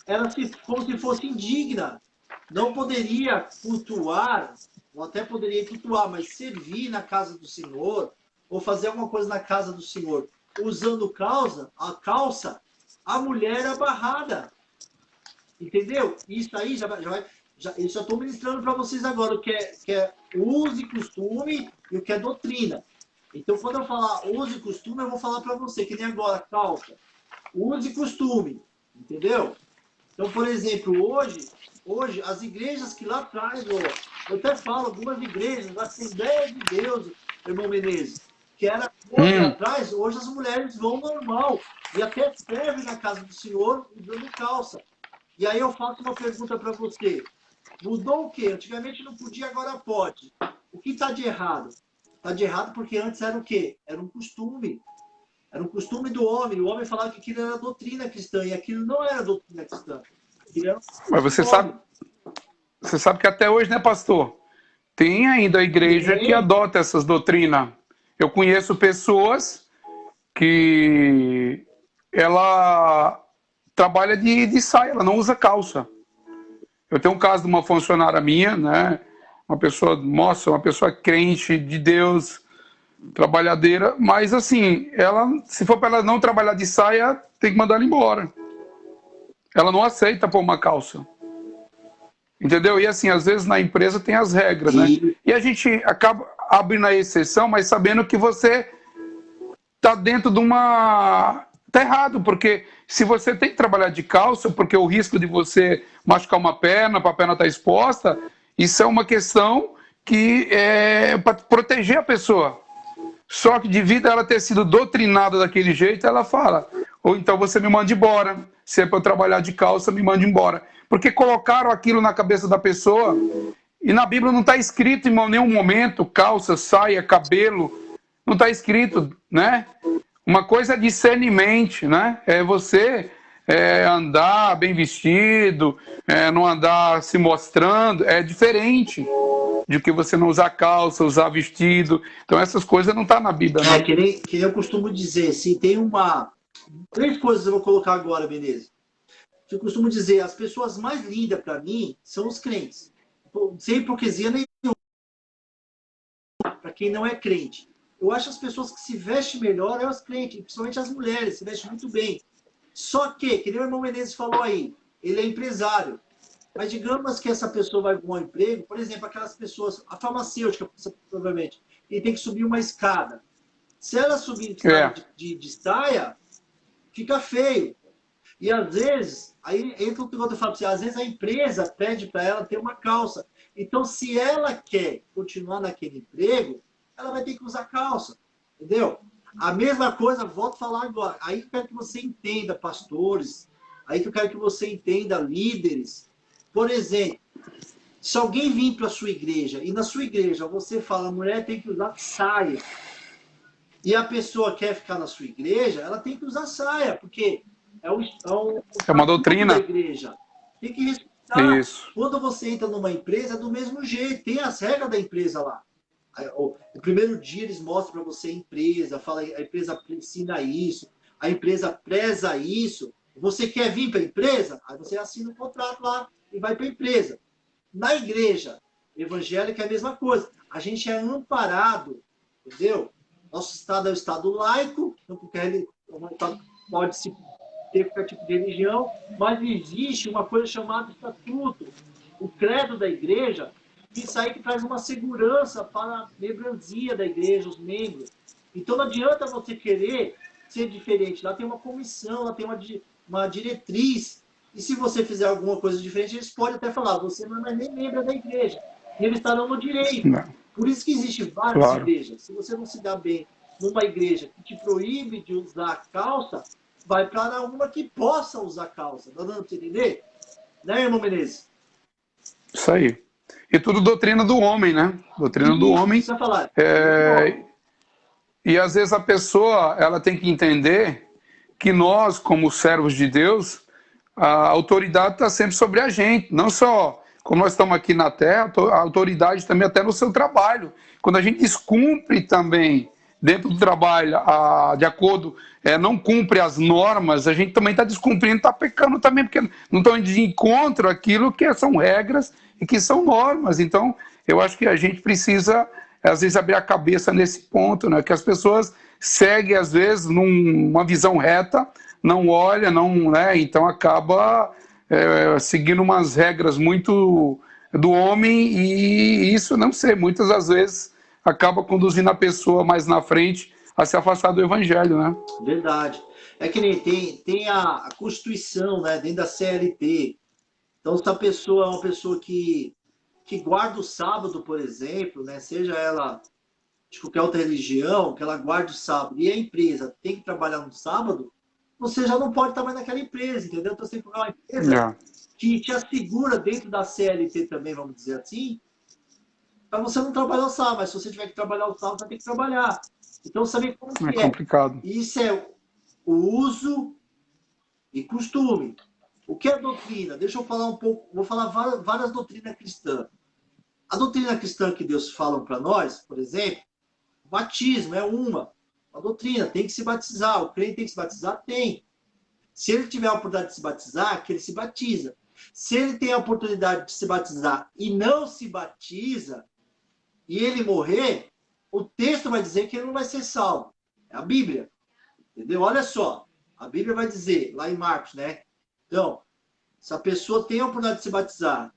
era como se fosse indigna. Não poderia cultuar, ou até poderia cultuar, mas servir na casa do Senhor, ou fazer alguma coisa na casa do Senhor, usando a calça, a mulher era barrada. Entendeu? Isso aí eu já estou ministrando para vocês agora o que é uso e costume e o que é doutrina. Então, quando eu falar uso e costume, eu vou falar para você, que nem agora, calça. Uso e costume, entendeu? Então, por exemplo, hoje as igrejas que lá atrás, eu até falo, algumas igrejas, a Assembleia de Deus, irmão Menezes, que era lá atrás, hoje as mulheres vão normal e até servem na casa do Senhor usando calça. E aí eu faço uma pergunta para você. Mudou o quê? Antigamente não podia, agora pode. O que está de errado? Está de errado porque antes era o quê? Era um costume. Era um costume do homem. O homem falava que aquilo era doutrina cristã. E aquilo não era doutrina cristã. Mas você sabe que até hoje, né, pastor? Tem ainda a igreja que adota essas doutrinas. Eu conheço pessoas que ela trabalha de saia, ela não usa calça. Eu tenho um caso de uma funcionária minha, né? Uma pessoa crente de Deus, trabalhadeira, mas assim, se for para ela não trabalhar de saia, tem que mandar ela embora. Ela não aceita pôr uma calça. Entendeu? E assim, às vezes na empresa tem as regras, né? E a gente acaba abrindo a exceção, mas sabendo que você tá dentro de uma... Tá errado, porque se você tem que trabalhar de calça, porque o risco de você machucar uma perna, para a perna estar exposta, isso é uma questão que é para proteger a pessoa. Só que devido a ela ter sido doutrinada daquele jeito, ela fala, ou então você me manda embora, se é para eu trabalhar de calça, me manda embora. Porque colocaram aquilo na cabeça da pessoa, e na Bíblia não está escrito em nenhum momento, calça, saia, cabelo, não está escrito, né? Uma coisa é discernimento, né? É você andar bem vestido, não andar se mostrando, é diferente de que você não usar calça, usar vestido. Então essas coisas não estão na Bíblia. Né? Que nem eu costumo dizer, se tem três coisas eu vou colocar agora, beleza? Eu costumo dizer, as pessoas mais lindas para mim são os crentes. Sem hipocrisia nenhuma. Para quem não é crente. Eu acho as pessoas que se vestem melhor é os crentes, principalmente as mulheres, se vestem muito bem. Só que nem o irmão Menezes falou aí, ele é empresário. Mas digamos que essa pessoa vai para um emprego, por exemplo, aquelas pessoas, a farmacêutica, provavelmente, e tem que subir uma escada. Se ela subir de saia, fica feio. E às vezes, aí entra o que eu falo para você, às vezes a empresa pede para ela ter uma calça. Então, se ela quer continuar naquele emprego, ela vai ter que usar calça, entendeu? A mesma coisa, volto a falar agora. Aí que eu quero que você entenda, pastores. Aí que eu quero que você entenda, líderes. Por exemplo, se alguém vir para a sua igreja, e na sua igreja você fala, a mulher tem que usar saia, e a pessoa quer ficar na sua igreja, ela tem que usar saia, porque é uma doutrina da igreja. Tem que respeitar. Isso. Quando você entra numa empresa, é do mesmo jeito. Tem as regras da empresa lá. O primeiro dia eles mostram para você a empresa, fala, a empresa ensina isso, a empresa preza isso. Você quer vir para a empresa? Aí você assina um contrato lá e vai para a empresa. Na igreja evangélica é a mesma coisa. A gente é amparado, entendeu? Nosso estado é o estado laico, não porque ele pode se ter qualquer tipo de religião, mas existe uma coisa chamada estatuto. O credo da igreja, isso aí que traz uma segurança para a membresia da igreja, os membros. Então não adianta você querer ser diferente. Lá tem uma comissão, lá tem uma diretriz. E se você fizer alguma coisa diferente, eles podem até falar, você não é nem membro da igreja. E eles estarão no direito. Não. Por isso que existem várias igrejas. Se você não se dá bem numa igreja que te proíbe de usar calça, vai para uma que possa usar calça. Tá dando para você entender? Né, irmão Menezes? Isso aí. E tudo doutrina do homem, né? Doutrina do homem. Isso falar. E às vezes a pessoa ela tem que entender que nós, como servos de Deus, a autoridade está sempre sobre a gente. Não só como nós estamos aqui na Terra, a autoridade também até no seu trabalho. Quando a gente descumpre também dentro do trabalho, de acordo, não cumpre as normas, a gente também está descumprindo, está pecando também, porque não estão de encontro aquilo que são regras e que são normas. Então, eu acho que a gente precisa, às vezes, abrir a cabeça nesse ponto, né? Que as pessoas seguem, às vezes, numa visão reta, não olha, não, né? Então acaba seguindo umas regras muito do homem e isso, não sei, muitas das vezes acaba conduzindo a pessoa mais na frente a se afastar do evangelho, né? Verdade. É que nem tem a Constituição, né, dentro da CLT. Então, se a pessoa é uma pessoa que guarda o sábado, por exemplo, né, seja ela de qualquer outra religião, que ela guarde o sábado e a empresa tem que trabalhar no sábado, você já não pode estar mais naquela empresa, entendeu? Então, você tem que procurar uma empresa que te assegura dentro da CLT também, vamos dizer assim, para você não trabalhar o sábado, mas se você tiver que trabalhar o sábado, você tem que trabalhar. Então, saber como que é. Complicado. Isso é o uso e costume. O que é doutrina? Deixa eu falar um pouco, vou falar várias doutrinas cristãs. A doutrina cristã que Deus fala para nós, por exemplo, o batismo é uma doutrina, tem que se batizar. O crente tem que se batizar? Tem. Se ele tiver a oportunidade de se batizar, que ele se batiza. Se ele tem a oportunidade de se batizar e não se batiza, e ele morrer, o texto vai dizer que ele não vai ser salvo. É a Bíblia. Entendeu? Olha só. A Bíblia vai dizer, lá em Marcos, né? Então, se a pessoa tem a oportunidade de se batizar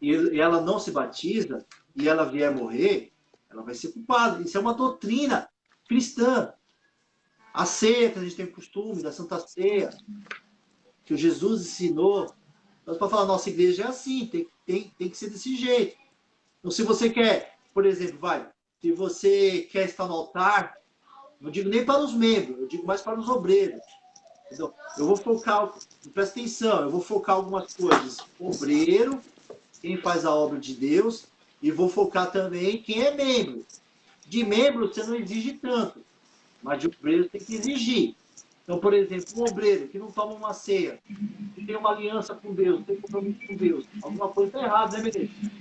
e ela não se batiza, e ela vier morrer, ela vai ser culpada. Isso é uma doutrina cristã. A ceia, que a gente tem o costume, da Santa Ceia, que o Jesus ensinou. Nós para falar, nossa igreja é assim, tem que ser desse jeito. Então, se você quer, por exemplo, se você quer estar no altar, não digo nem para os membros, eu digo mais para os obreiros. Então, eu vou focar, presta atenção, eu vou focar algumas coisas. Obreiro, quem faz a obra de Deus, e vou focar também quem é membro. De membro você não exige tanto, mas de obreiro tem que exigir. Então, por exemplo, um obreiro que não toma uma ceia, que tem uma aliança com Deus, tem compromisso com Deus, alguma coisa está errada, né, menino?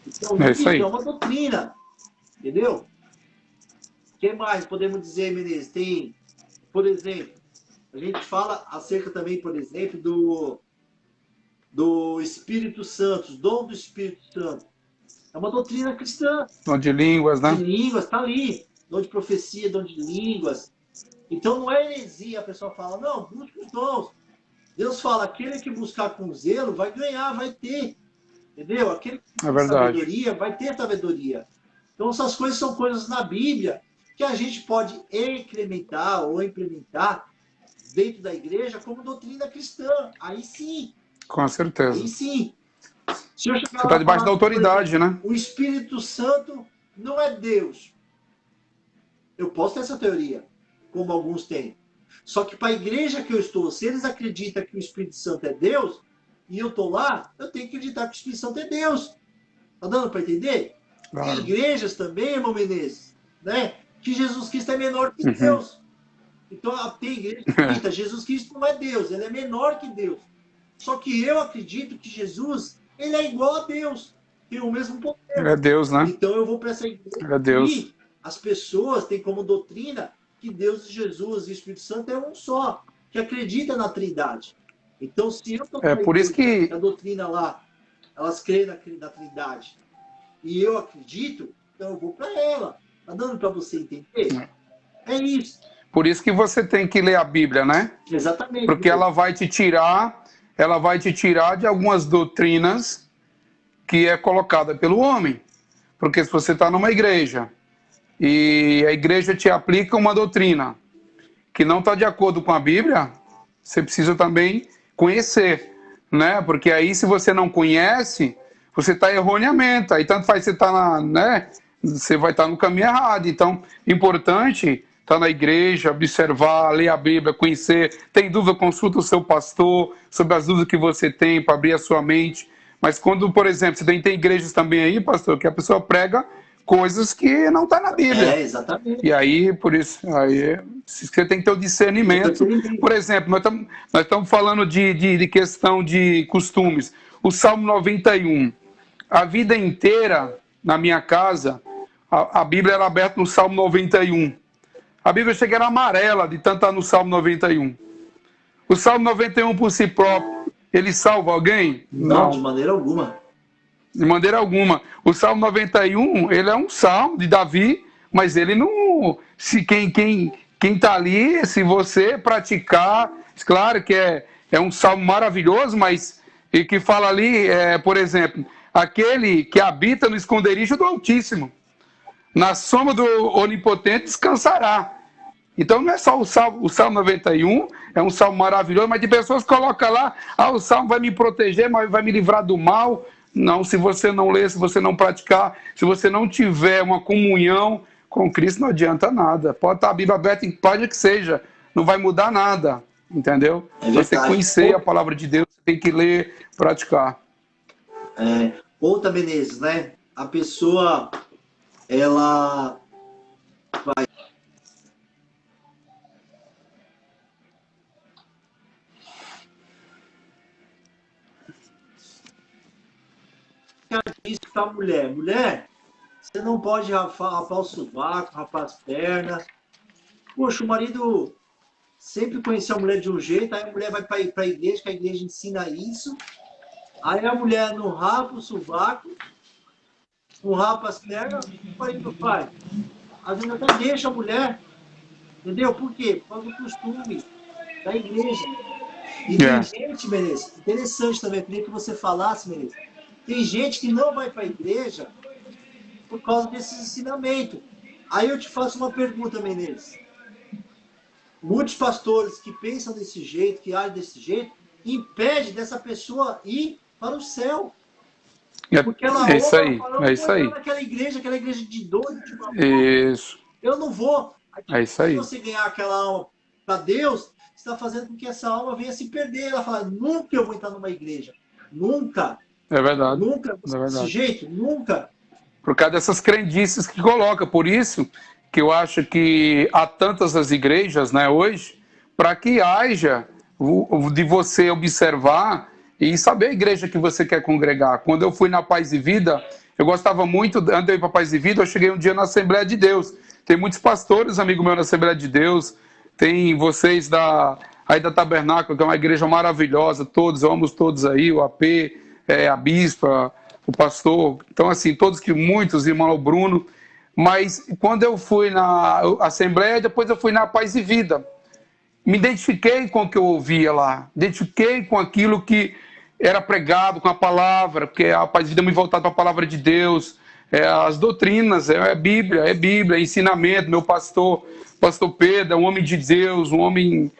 Então, isso é uma doutrina, entendeu? O que mais podemos dizer, Menezes? Tem, por exemplo, a gente fala acerca também, por exemplo, do Espírito Santo, dom do Espírito Santo. É uma doutrina cristã. Dom de línguas, né? De línguas, está ali. Dom de profecia, dom de línguas. Então não é heresia, a pessoa fala, não, busque os dons. Deus fala, aquele que buscar com zelo vai ganhar, vai ter. Entendeu? Aquele que tem sabedoria vai ter sabedoria. Então essas coisas são coisas na Bíblia que a gente pode incrementar ou implementar dentro da igreja como doutrina cristã. Aí sim. Com certeza. Aí sim. Se eu chegar você está debaixo da autoridade, exemplo, né? O Espírito Santo não é Deus. Eu posso ter essa teoria, como alguns têm. Só que para a igreja que eu estou, se eles acreditam que o Espírito Santo é Deus, e eu estou lá, eu tenho que acreditar que o Espírito Santo é Deus. Tá dando para entender? Claro. Tem igrejas também, irmão Menezes, né? Que Jesus Cristo é menor que Deus. Então tem igreja que acredita, Jesus Cristo não é Deus, ele é menor que Deus. Só que eu acredito que Jesus, ele é igual a Deus, tem o mesmo poder. Ele é Deus, né? Então eu vou para essa igreja é Deus. E as pessoas têm como doutrina que Deus, Jesus e o Espírito Santo é um só, que acredita na Trindade. Então se eu estou por isso que a doutrina lá, elas creem na Trindade, e eu acredito, então eu vou para ela. Tá dando para você entender? É isso. Por isso que você tem que ler a Bíblia, né? Exatamente. Porque ela vai te tirar de algumas doutrinas que é colocada pelo homem. Porque se você está numa igreja e a igreja te aplica uma doutrina que não está de acordo com a Bíblia, você precisa também conhecer, né? Porque aí se você não conhece, você está erroneamente. Aí tanto faz você estar né? Você vai estar no caminho errado. Então, importante estar na igreja, observar, ler a Bíblia, conhecer. Tem dúvida, consulta o seu pastor sobre as dúvidas que você tem para abrir a sua mente. Mas quando, por exemplo, você tem igrejas também aí, pastor, que a pessoa prega coisas que não está na Bíblia. Exatamente. E aí, por isso, aí você tem que ter o discernimento. Por exemplo, nós estamos falando de questão de costumes. O Salmo 91. A vida inteira, na minha casa, a Bíblia era aberta no Salmo 91. A Bíblia chega era amarela de tanto estar no Salmo 91. O Salmo 91 por si próprio, ele salva alguém? Não, de maneira alguma. De maneira alguma. O Salmo 91, ele é um salmo de Davi, mas ele não... Quem está ali, se você praticar... Claro que é um salmo maravilhoso, mas e que fala ali, por exemplo, aquele que habita no esconderijo do Altíssimo, na sombra do Onipotente descansará. Então não é só o Salmo 91, é um salmo maravilhoso, mas de pessoas que colocam lá, o salmo vai me proteger, mas vai me livrar do mal. Não, se você não ler, se você não praticar, se você não tiver uma comunhão com Cristo, não adianta nada. Pode estar a Bíblia aberta em página que seja, não vai mudar nada, entendeu? Você conhecer a palavra de Deus, você tem que ler, praticar. Outra, Menezes, né? A pessoa, ela vai... Isso para mulher. Mulher, você não pode rapar o sovaco, rapar as pernas. Poxa, o marido sempre conheceu a mulher de um jeito, aí a mulher vai para a igreja, que a igreja ensina isso. Aí a mulher não rapa o sovaco, não rapa as pernas, o que o marido faz? Às vezes até deixa a mulher, entendeu? Por quê? Por causa do costume da igreja. E tem gente, Menezes, interessante também, eu queria que você falasse, Menezes. Tem gente que não vai para a igreja por causa desses ensinamentos. Aí eu te faço uma pergunta, Menezes. Muitos pastores que pensam desse jeito, que agem desse jeito, impede dessa pessoa ir para o céu. Porque ela é isso aí, é isso aí. Aquela igreja de doido, de uma isso. Eu não vou. É isso aí. Se você ganhar aquela alma para Deus, você está fazendo com que essa alma venha se perder. Ela fala, nunca eu vou entrar numa igreja. Nunca. É verdade. Nunca. É verdade. Desse jeito, nunca. Por causa dessas crendices que coloca. Por isso que eu acho que há tantas as igrejas, né, hoje, para que haja de você observar e saber a igreja que você quer congregar. Quando eu fui na Paz e Vida, eu gostava muito, antes de eu ir para a Paz e Vida, eu cheguei um dia na Assembleia de Deus. Tem muitos pastores, amigo meu, na Assembleia de Deus. Tem vocês aí da Tabernáculo, que é uma igreja maravilhosa, todos, eu amo todos aí, o AP, a bispa, o pastor, então assim, muitos, irmão Bruno, mas quando eu fui na Assembleia, depois eu fui na Paz e Vida, me identifiquei com o que eu ouvia lá, identifiquei com aquilo que era pregado, com a palavra, porque a Paz e Vida é muito voltada para a palavra de Deus, as doutrinas, Bíblia, ensinamento. Meu pastor Pedro, é um homem de Deus, um homem...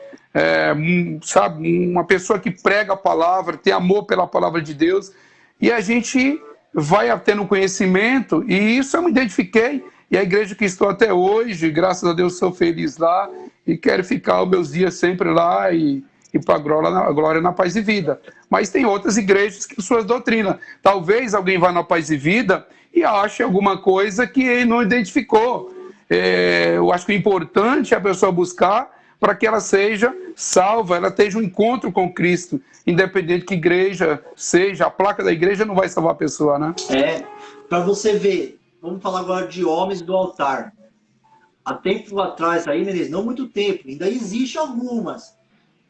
sabe, uma pessoa que prega a palavra, tem amor pela palavra de Deus, e a gente vai tendo conhecimento, e isso eu me identifiquei, e a igreja que estou até hoje, graças a Deus sou feliz lá, e quero ficar os meus dias sempre lá, e para a glória na Paz e Vida. Mas tem outras igrejas que suas doutrinas, talvez alguém vá na Paz e Vida e ache alguma coisa que ele não identificou. Eu acho que o importante é a pessoa buscar para que ela seja salva, ela tenha um encontro com Cristo, independente que igreja seja, a placa da igreja não vai salvar a pessoa, né? Para você ver, vamos falar agora de homens do altar. Há tempo atrás aí, Menezes, não muito tempo, ainda existe algumas,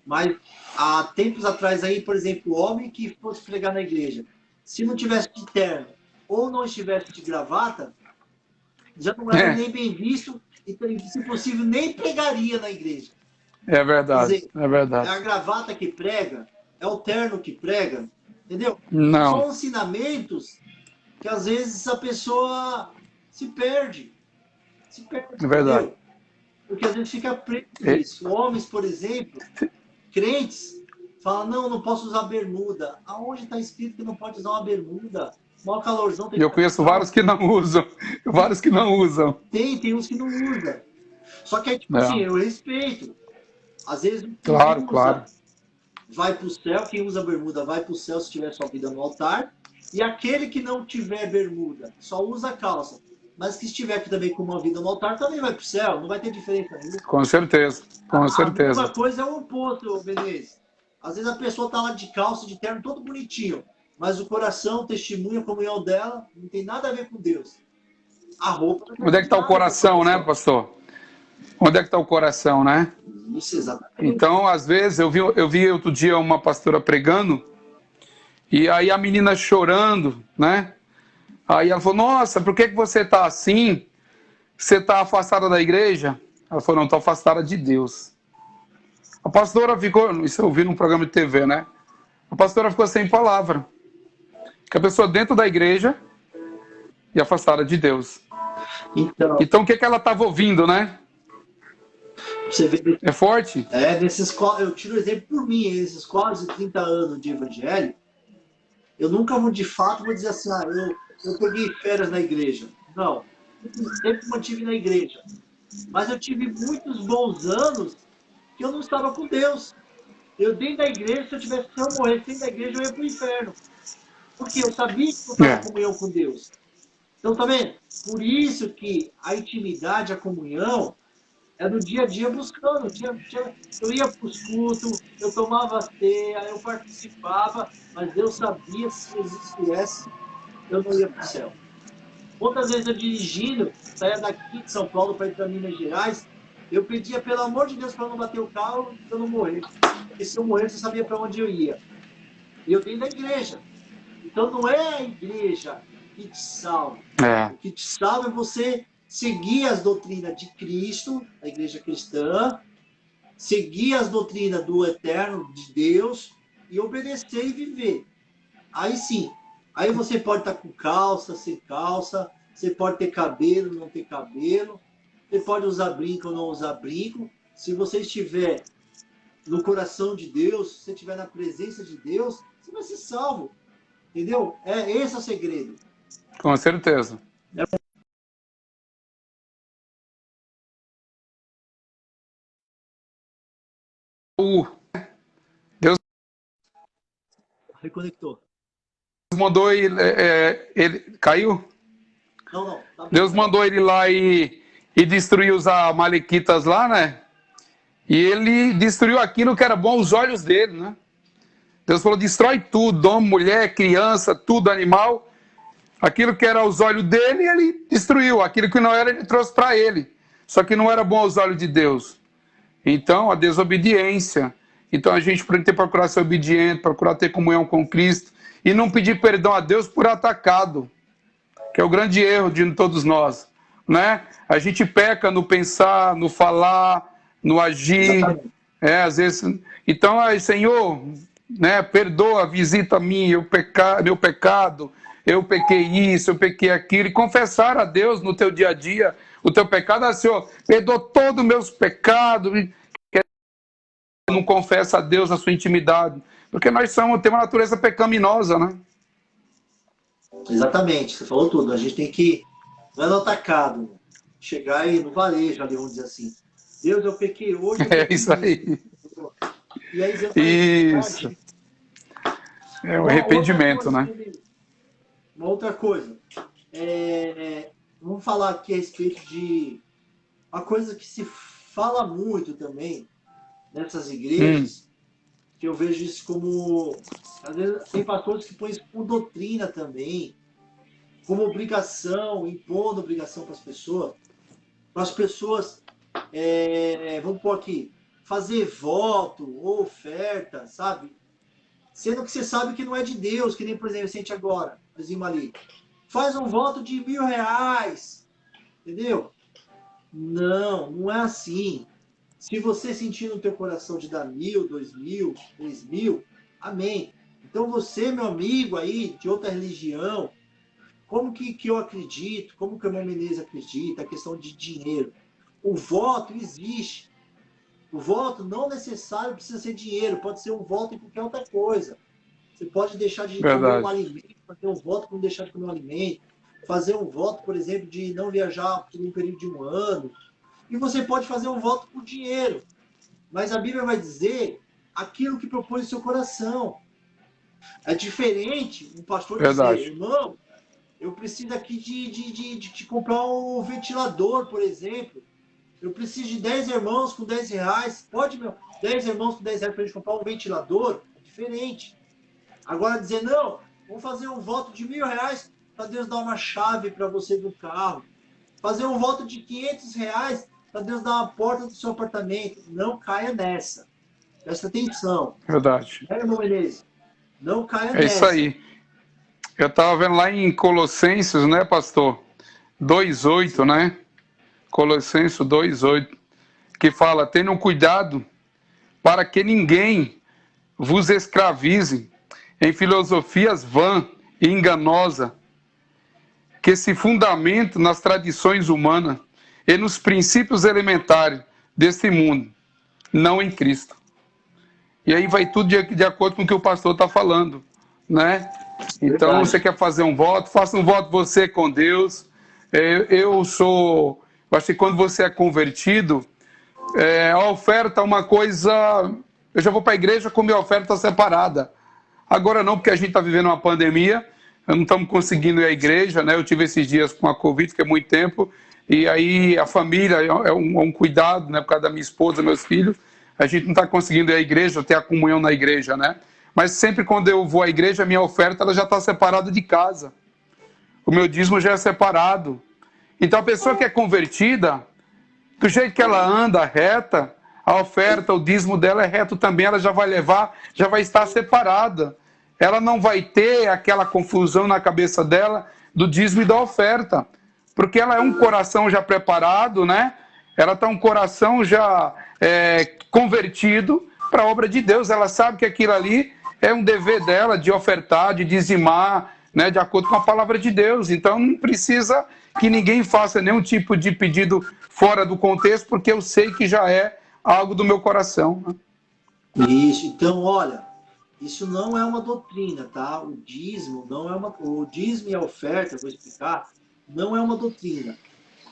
mas há tempos atrás aí, por exemplo, o homem que fosse pregar na igreja, se não tivesse de terno ou não estivesse de gravata, já não era nem bem visto e, se possível, nem pregaria na igreja. É verdade, quer dizer, é verdade. É a gravata que prega, é o terno que prega, entendeu? Não. São ensinamentos que às vezes a pessoa se perde. É verdade. Entendeu? Porque às vezes fica preso nisso. Homens, por exemplo, crentes, falam, não posso usar bermuda. Aonde está escrito que não pode usar uma bermuda? Maior calorzão. Eu conheço vários que não usam. Vários que não usam. Tem uns que não usam. Só que aí, tipo assim, eu respeito. Às vezes, Claro, claro. vai para o céu, quem usa bermuda vai para o céu se tiver sua vida no altar. E aquele que não tiver bermuda, só usa calça, mas que estiver também com uma vida no altar, também vai para o céu, não vai ter diferença nenhuma. Com certeza, com certeza. A mesma coisa é o oposto, Menezes. Às vezes a pessoa tá lá de calça, de terno, todo bonitinho, mas o coração testemunha a comunhão dela, não tem nada a ver com Deus. A roupa... Onde é que está o coração, né, pastor? Onde é que está o coração, né? Isso, exatamente. Então, às vezes, eu vi outro dia uma pastora pregando, e aí a menina chorando, né? Aí ela falou, nossa, por que você está assim? Você está afastada da igreja? Ela falou, não, estou afastada de Deus. A pastora ficou, isso eu vi num programa de TV, né? A pastora ficou sem palavra. Que a pessoa dentro da igreja e afastada de Deus. Então o que ela estava ouvindo, né? Você vê, é forte? Eu tiro o exemplo por mim, esses quase 30 anos de evangelho, eu nunca vou de fato vou dizer assim, eu peguei férias na igreja. Não, sempre mantive na igreja. Mas eu tive muitos bons anos que eu não estava com Deus. Eu dentro da igreja, se eu morresse dentro da igreja, eu ia para o inferno. Porque eu sabia que eu estava em comunhão com Deus. Então, tá vendo? Por isso que a intimidade, a comunhão, é no dia a dia buscando. Eu ia para os cultos, eu tomava ceia, eu participava, mas eu sabia que se existisse, eu não ia para o céu. Outras vezes eu dirigindo, saía daqui de São Paulo para ir para Minas Gerais, eu pedia, pelo amor de Deus, para não bater o carro e eu não morrer. Porque se eu morresse, eu sabia para onde eu ia. E eu tenho da igreja. Então não é a igreja que te salva. O que te salva é você seguir as doutrinas de Cristo, a igreja cristã, seguir as doutrinas do eterno, de Deus, e obedecer e viver. Aí sim, aí você pode estar com calça, sem calça, você pode ter cabelo, não ter cabelo, você pode usar brinco ou não usar brinco. Se você estiver no coração de Deus, se você estiver na presença de Deus, você vai ser salvo. Entendeu? Esse é o segredo. Com certeza. Deus reconectou. Mandou ele caiu? Não. Tá Deus mandou ele lá e destruir os amalequitas lá, né? E ele destruiu aquilo que era bom aos olhos dele, né? Deus falou, destrói tudo, homem, mulher, criança, tudo, animal. Aquilo que era aos olhos dele, ele destruiu. Aquilo que não era, ele trouxe para ele. Só que não era bom aos olhos de Deus. Então, a desobediência. Então, a gente tem que procurar ser obediente, procurar ter comunhão com Cristo e não pedir perdão a Deus por atacado, que é o grande erro de todos nós, né? A gente peca no pensar, no falar, no agir, às vezes. Então, Senhor, né? Perdoa, visita mim, meu pecado. Eu pequei isso, eu pequei aquilo, e confessar a Deus no teu dia a dia o teu pecado, Senhor, perdoa todos os meus pecados, não confessa a Deus a sua intimidade, porque nós temos uma natureza pecaminosa, né? Exatamente, você falou tudo, a gente tem que, não é no atacado, chegar aí no varejo ali, vamos dizer assim, Deus, eu pequei hoje, eu pequei isso aí. E aí Deus isso. É o arrependimento, né? Uma outra coisa, vamos falar aqui a respeito de uma coisa que se fala muito também nessas igrejas, que eu vejo isso como, às vezes tem pastores que põem isso como doutrina também, como obrigação, impondo obrigação para as pessoas, vamos pôr aqui, fazer voto ou oferta, sabe? Sendo que você sabe que não é de Deus, que nem, por exemplo, sente agora, ali, faz um voto de R$1.000, entendeu? Não é assim. Se você sentir no teu coração de dar 1.000, 2.000, 3.000, amém. Então você, meu amigo aí, de outra religião, como que eu acredito, como que o irmão Menezes acredita, a questão de dinheiro. O voto existe. O voto não necessário precisa ser dinheiro, pode ser um voto em qualquer outra coisa. Você pode deixar de comer um alimento, fazer um voto para não deixar de comer um alimento, fazer um voto, por exemplo, de não viajar por um período de um ano. E você pode fazer um voto por dinheiro. Mas a Bíblia vai dizer aquilo que propõe o seu coração. É diferente um pastor dizer, Verdade. irmão, eu preciso aqui de comprar um ventilador, por exemplo. Eu preciso de 10 irmãos com 10 reais. Pode, meu? 10 irmãos com 10 reais para a gente comprar um ventilador? É diferente. Agora dizer, não, vamos fazer um voto de R$ 1.000 para Deus dar uma chave para você do carro. Fazer um voto de R$ 500 para Deus dar uma porta do seu apartamento. Não caia nessa. Presta atenção. Verdade. Irmão Menezes? Não caia É isso nessa. aí. Eu estava vendo lá em Colossenses, né, pastor? 2:8, né? Colossenses 2:8, que fala: tenham cuidado para que ninguém vos escravize em filosofias vã e enganosa, que se fundamentam nas tradições humanas e nos princípios elementares deste mundo, não em Cristo. E aí vai tudo de acordo com o que o pastor está falando, né? Então, Verdade. você quer fazer um voto, faça um voto você com Deus. Eu acho que quando você é convertido, a oferta é uma coisa... Eu já vou para a igreja com minha oferta separada. Agora não, porque a gente está vivendo uma pandemia, não estamos conseguindo ir à igreja, né? Eu tive esses dias com a Covid, que é muito tempo, e aí a família é um cuidado, né? Por causa da minha esposa, meus filhos, a gente não está conseguindo ir à igreja, ter a comunhão na igreja, né? Mas sempre quando eu vou à igreja, a minha oferta ela já está separada de casa. O meu dízimo já é separado. Então a pessoa que é convertida, do jeito que ela anda reta, a oferta, o dízimo dela é reto também, ela já vai levar, já vai estar separada. Ela não vai ter aquela confusão na cabeça dela do dízimo e da oferta, porque ela é um coração já preparado, né? Ela está um coração já convertido para a obra de Deus. Ela sabe que aquilo ali é um dever dela de ofertar, de dizimar, né, de acordo com a palavra de Deus. Então não precisa que ninguém faça nenhum tipo de pedido fora do contexto, porque eu sei que já é algo do meu coração. Isso, então, olha, isso não é uma doutrina, tá? O dízimo não é o dízimo e a oferta, vou explicar, não é uma doutrina.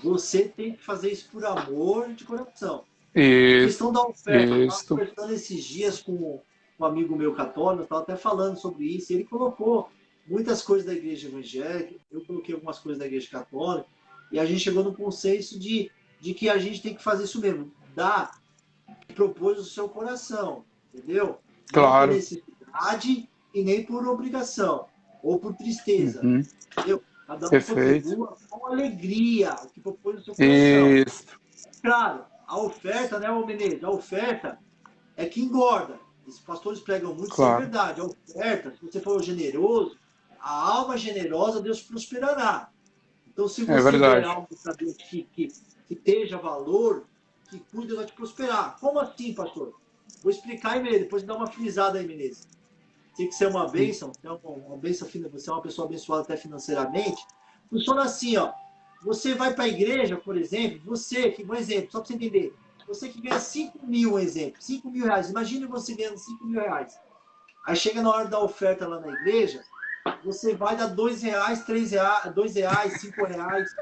Você tem que fazer isso por amor de coração. A questão da oferta, eu estava conversando esses dias com um amigo meu católico, estava até falando sobre isso, e ele colocou muitas coisas da igreja evangélica, eu coloquei algumas coisas da igreja católica, e a gente chegou no consenso de que a gente tem que fazer isso mesmo, dar o que propôs o seu coração, entendeu? Claro. Não por necessidade e nem por obrigação, ou por tristeza, entendeu? Cada um contribua com alegria, o que propôs o seu coração. Isso. Claro, a oferta, né, ô Menezes? A oferta é que engorda. Os pastores pregam muito, isso é verdade. A oferta, se você for generoso, a alma generosa, Deus prosperará. Então, se você der algo para Deus que esteja valor, que cuide, Deus vai te prosperar. Como assim, pastor? Vou explicar aí, Menezes. Depois dá uma frisada aí, Menezes. Tem que ser uma bênção, uma bênção, você é uma pessoa abençoada até financeiramente. Funciona assim, ó. Você vai para a igreja, por exemplo, um exemplo, só para você entender. Você que ganha 5 mil, um exemplo, 5 mil reais. Imagine você ganhando 5 mil reais. Aí chega na hora da oferta lá na igreja, você vai dar 2 reais, 3 reais, 2 reais, 5 reais.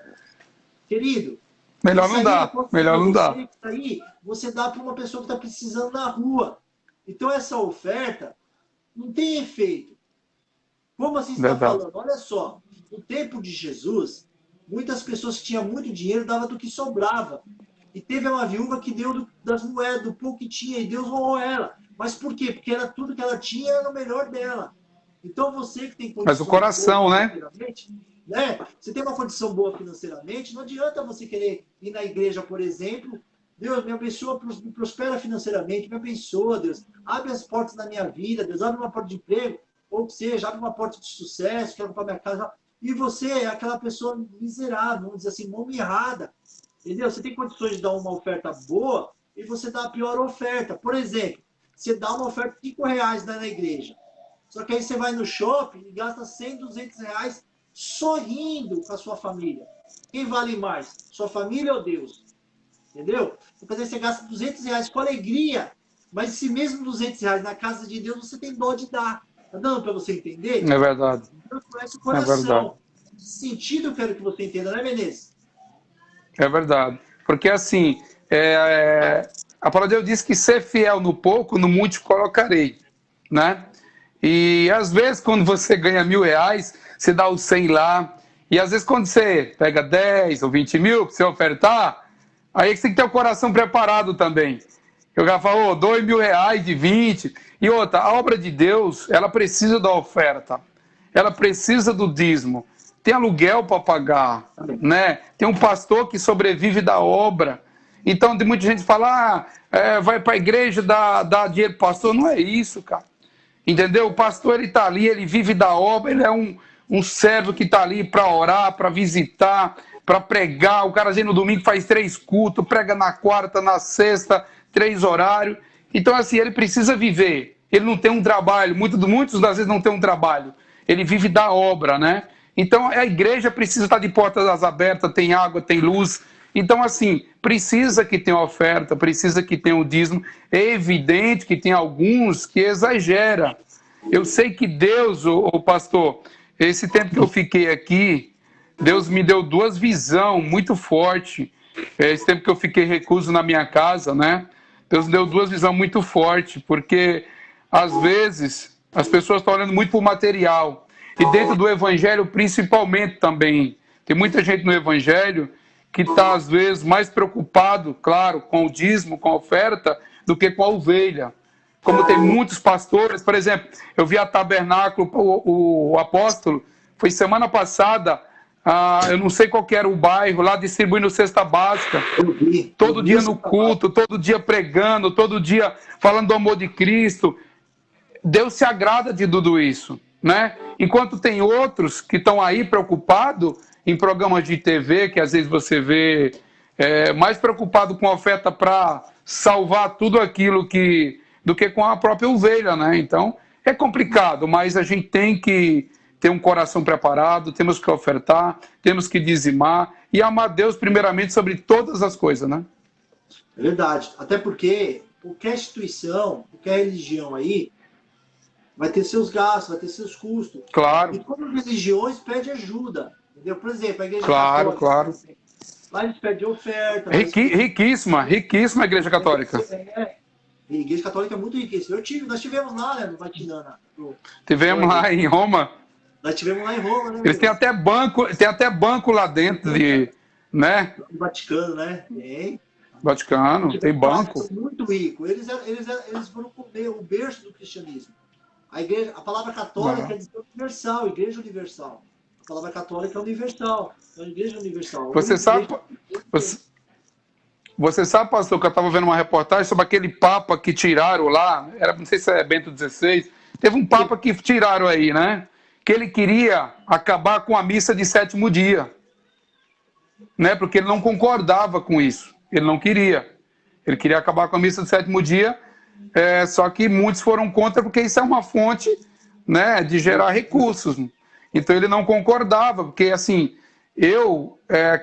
Querido, melhor não dá. Melhor não dá. Aí, você dá para uma pessoa que está precisando na rua. Então essa oferta não tem efeito. Como assim você está falando? Olha só, no tempo de Jesus, muitas pessoas que tinham muito dinheiro davam do que sobrava. E teve uma viúva que deu das moedas, do pouco que tinha, e Deus honrou ela. Mas por quê? Porque era tudo que ela tinha, era o melhor dela. Então você que tem condição... Mas o coração, né? Você tem uma condição boa financeiramente, não adianta você querer ir na igreja, por exemplo, Deus me abençoa, me prospera financeiramente, me abençoa, Deus. Abre as portas da minha vida, Deus, abre uma porta de emprego, ou que seja, abre uma porta de sucesso, quero comprar minha casa. E você é aquela pessoa miserável, vamos dizer assim, mão mirrada. Entendeu? Você tem condições de dar uma oferta boa e você dá a pior oferta. Por exemplo, você dá uma oferta de 5 reais na igreja. Só que aí você vai no shopping e gasta 100, 200 reais sorrindo com a sua família. Quem vale mais? Sua família ou Deus? Entendeu? Então, você gasta 200 reais com alegria, mas esse mesmo 200 reais na casa de Deus você tem dó de dar. Tá dando para você entender? É verdade. Deus conhece o coração. É verdade. Nesse sentido eu quero que você entenda, né, Menezes? É verdade. Porque assim, a palavra de Deus diz que ser fiel no pouco, no muito te colocarei, né? E às vezes quando você ganha R$ 1.000, você dá os 100 lá, e às vezes quando você pega 10 ou 20 mil para você ofertar, aí você tem que ter o coração preparado também. Eu já falo, R$ 2.000 de 20. E outra, a obra de Deus, ela precisa da oferta. Ela precisa do dízimo. Tem aluguel para pagar, né? Tem um pastor que sobrevive da obra. Então, tem muita gente que fala, vai para a igreja, dá dinheiro para o pastor. Não é isso, cara. Entendeu? O pastor, ele está ali, ele vive da obra, ele é um servo que está ali para orar, para visitar, para pregar. O cara vem no domingo, faz 3 cultos, prega na quarta, na sexta, 3 horários. Então, assim, ele precisa viver. Ele não tem um trabalho, muitos das vezes não tem um trabalho. Ele vive da obra, né? Então, a igreja precisa estar de portas abertas, tem água, tem luz. Então, assim, precisa que tenha oferta, precisa que tenha o dízimo. É evidente que tem alguns que exagera. Eu sei que Deus, o pastor, esse tempo que eu fiquei aqui, Deus me deu 2 visões muito fortes. Esse tempo que eu fiquei recluso na minha casa, né? Deus me deu 2 visões muito fortes, porque às vezes as pessoas estão olhando muito para o material. E dentro do evangelho, principalmente também. Tem muita gente no evangelho que está, às vezes, mais preocupado, claro, com o dízimo, com a oferta, do que com a ovelha. Como tem muitos pastores, por exemplo, eu vi a Tabernáculo, o apóstolo, foi semana passada, eu não sei qual que era o bairro, lá distribuindo cesta básica, todo dia no culto, todo dia pregando, todo dia falando do amor de Cristo. Deus se agrada de tudo isso, né? Enquanto tem outros que estão aí preocupados em programas de TV, que às vezes você vê mais preocupado com a oferta para salvar tudo aquilo do que com a própria ovelha, né? Então, é complicado, mas a gente tem que ter um coração preparado, temos que ofertar, temos que dizimar e amar Deus primeiramente sobre todas as coisas, né? Verdade. Até porque qualquer instituição, qualquer religião aí, vai ter seus gastos, vai ter seus custos. Claro. E todas as religiões pedem ajuda. Entendeu? Por exemplo, a igreja católica. Claro. Lá eles pedem oferta. Riquíssima a igreja católica. A igreja católica é muito riquíssima. Nós tivemos lá, né, no Vaticana. Tivemos lá em Roma. Nós tivemos lá em Roma, né? Eles têm até banco lá dentro né? No Vaticano, né? Tem. Vaticano, tem banco. São muito ricos. Eles foram comer o berço do cristianismo. A palavra católica quer dizer universal, igreja universal. A palavra católica é universal, é uma igreja universal. Você sabe, pastor, que eu estava vendo uma reportagem sobre aquele papa que tiraram lá, não sei se é Bento XVI, teve um papa que tiraram aí, né? Que ele queria acabar com a missa de 7º dia, né? Porque ele não concordava com isso, ele não queria. Ele queria acabar com a missa de 7º dia, só que muitos foram contra, porque isso é uma fonte, né, de gerar recursos. Então ele não concordava, porque assim,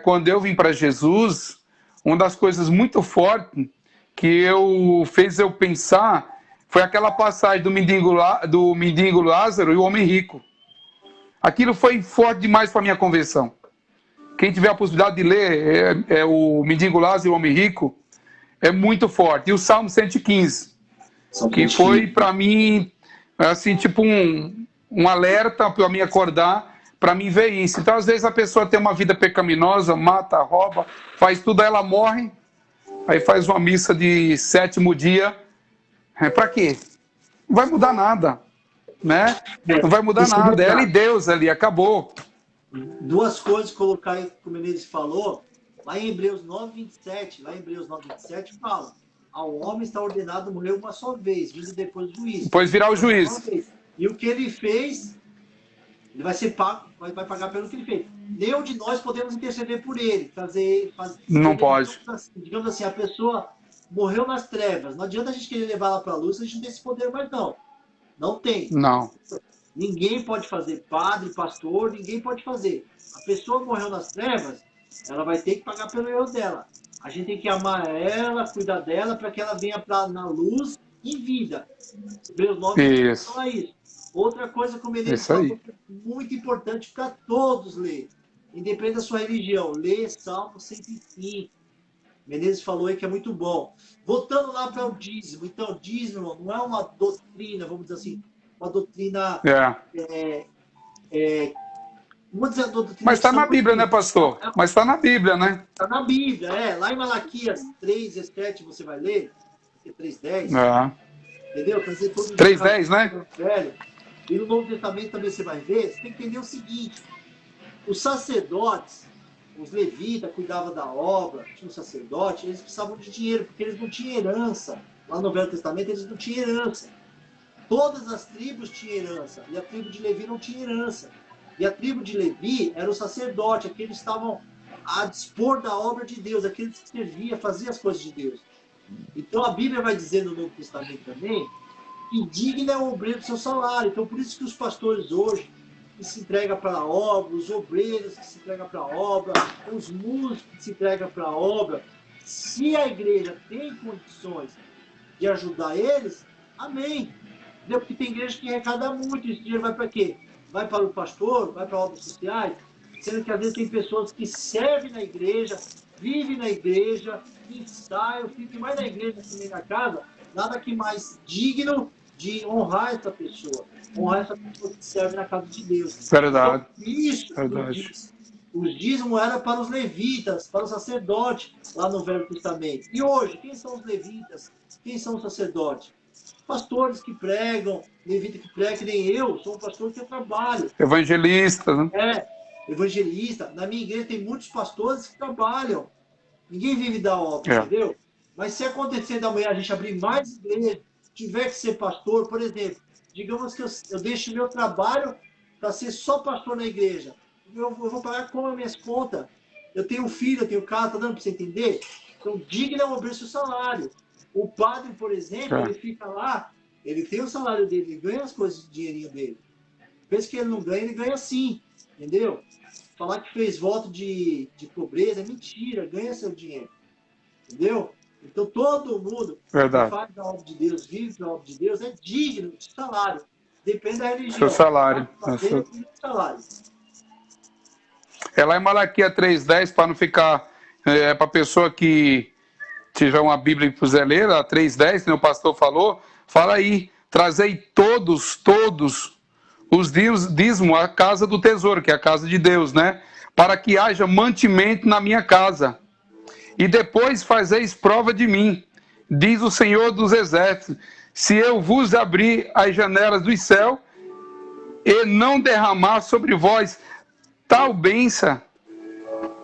quando eu vim para Jesus, uma das coisas muito fortes que fez eu pensar foi aquela passagem do mendigo Lázaro e o homem rico. Aquilo foi forte demais para a minha conversão. Quem tiver a possibilidade de ler o mendigo Lázaro e o homem rico, é muito forte. E o Salmo 115, que foi para mim assim, tipo um alerta para mim acordar, para mim ver isso. Então, às vezes, a pessoa tem uma vida pecaminosa, mata, rouba, faz tudo, aí ela morre, aí faz uma missa de 7º dia. Para quê? Não vai mudar nada, né? Não vai mudar nada. É ela e Deus ali, acabou. 2 coisas que colocar aí, como o Menezes falou, lá em Hebreus 9:27, fala: ao homem está ordenado morrer uma só vez, vindo depois do juízo. Depois virá o juiz. E o que ele fez, ele vai ser pago, vai pagar pelo que ele fez. Nenhum de nós podemos interceder por ele. Não pode. Digamos assim, a pessoa morreu nas trevas. Não adianta a gente querer levar ela para a luz, a gente não tem esse poder mais, não. Não tem. Não. Ninguém pode fazer. Padre, pastor, ninguém pode fazer. A pessoa morreu nas trevas, ela vai ter que pagar pelo erro dela. A gente tem que amar ela, cuidar dela, para que ela venha na luz em vida. Hebreus 9 fala isso. Outra coisa que o Menezes falou, muito importante para todos ler, independente da sua religião, lê Salmo 105. Menezes falou aí que é muito bom. Voltando lá para o dízimo. Então, o dízimo não é uma doutrina, vamos dizer assim, uma doutrina... vamos dizer, a doutrina Mas está cristã na Bíblia, né, porque pastor? Mas está na Bíblia, né? está na Bíblia, lá em Malaquias 3:7 você vai ler, que é 3:10, entendeu? Quer dizer, todo dia 3:10, né? velho. E no Novo Testamento também você vai ver, você tem que entender o seguinte, os sacerdotes, os levitas cuidavam da obra, tinha um sacerdote, eles precisavam de dinheiro, porque eles não tinham herança. Lá no Velho Testamento eles não tinham herança. Todas as tribos tinham herança, e a tribo de Levi não tinha herança. E a tribo de Levi era o sacerdote, aqueles que estavam a dispor da obra de Deus, aqueles que serviam, faziam as coisas de Deus. Então a Bíblia vai dizer no Novo Testamento também que digno é o obreiro do seu salário. Então por isso que os pastores hoje que se entregam para a obra, os obreiros que se entregam para a obra, os músicos que se entregam para a obra, se a igreja tem condições de ajudar eles, amém. Porque tem igreja que arrecada muito, esse dinheiro vai para quê? Vai para o pastor, vai para obras sociais, sendo que às vezes tem pessoas que servem na igreja, vivem na igreja, ensaiam, ficam mais na igreja que nem na casa, nada que mais digno de honrar essa pessoa que serve na casa de Deus. Verdade. Então, isso os dízimos era para os levitas, para os sacerdotes, lá no Velho Testamento. E hoje, quem são os levitas? Quem são os sacerdotes? Pastores que pregam, levita que prega, que nem eu, sou um pastor que eu trabalho. Evangelista, né? Evangelista. Na minha igreja tem muitos pastores que trabalham. Ninguém vive da obra, entendeu? Mas se acontecer da manhã a gente abrir mais igreja, tiver que ser pastor, por exemplo, digamos que eu deixo meu trabalho para ser só pastor na igreja. Eu vou pagar como as minhas contas. Eu tenho filho, eu tenho casa, tá dando para você entender? Então, digno é o obreiro seu salário. O padre, por exemplo, ele fica lá, ele tem o salário dele, ele ganha as coisas, o dinheirinho dele. Vez que ele não ganha, ele ganha sim, entendeu? Falar que fez voto de pobreza é mentira, ganha seu dinheiro, entendeu? Então todo mundo que faz a obra de Deus, vive a obra de Deus, é digno de salário. Depende da religião. Seu salário. Salário. É lá em Malaquias 3:10, para não ficar... para a pessoa que tiver uma Bíblia e puser ler, a 3:10, que o pastor falou, fala aí, trazei todos os dízimos à casa do tesouro, que é a casa de Deus, né? Para que haja mantimento na minha casa. E depois fazeis prova de mim, diz o Senhor dos Exércitos, se eu vos abrir as janelas do céu e não derramar sobre vós tal bênção,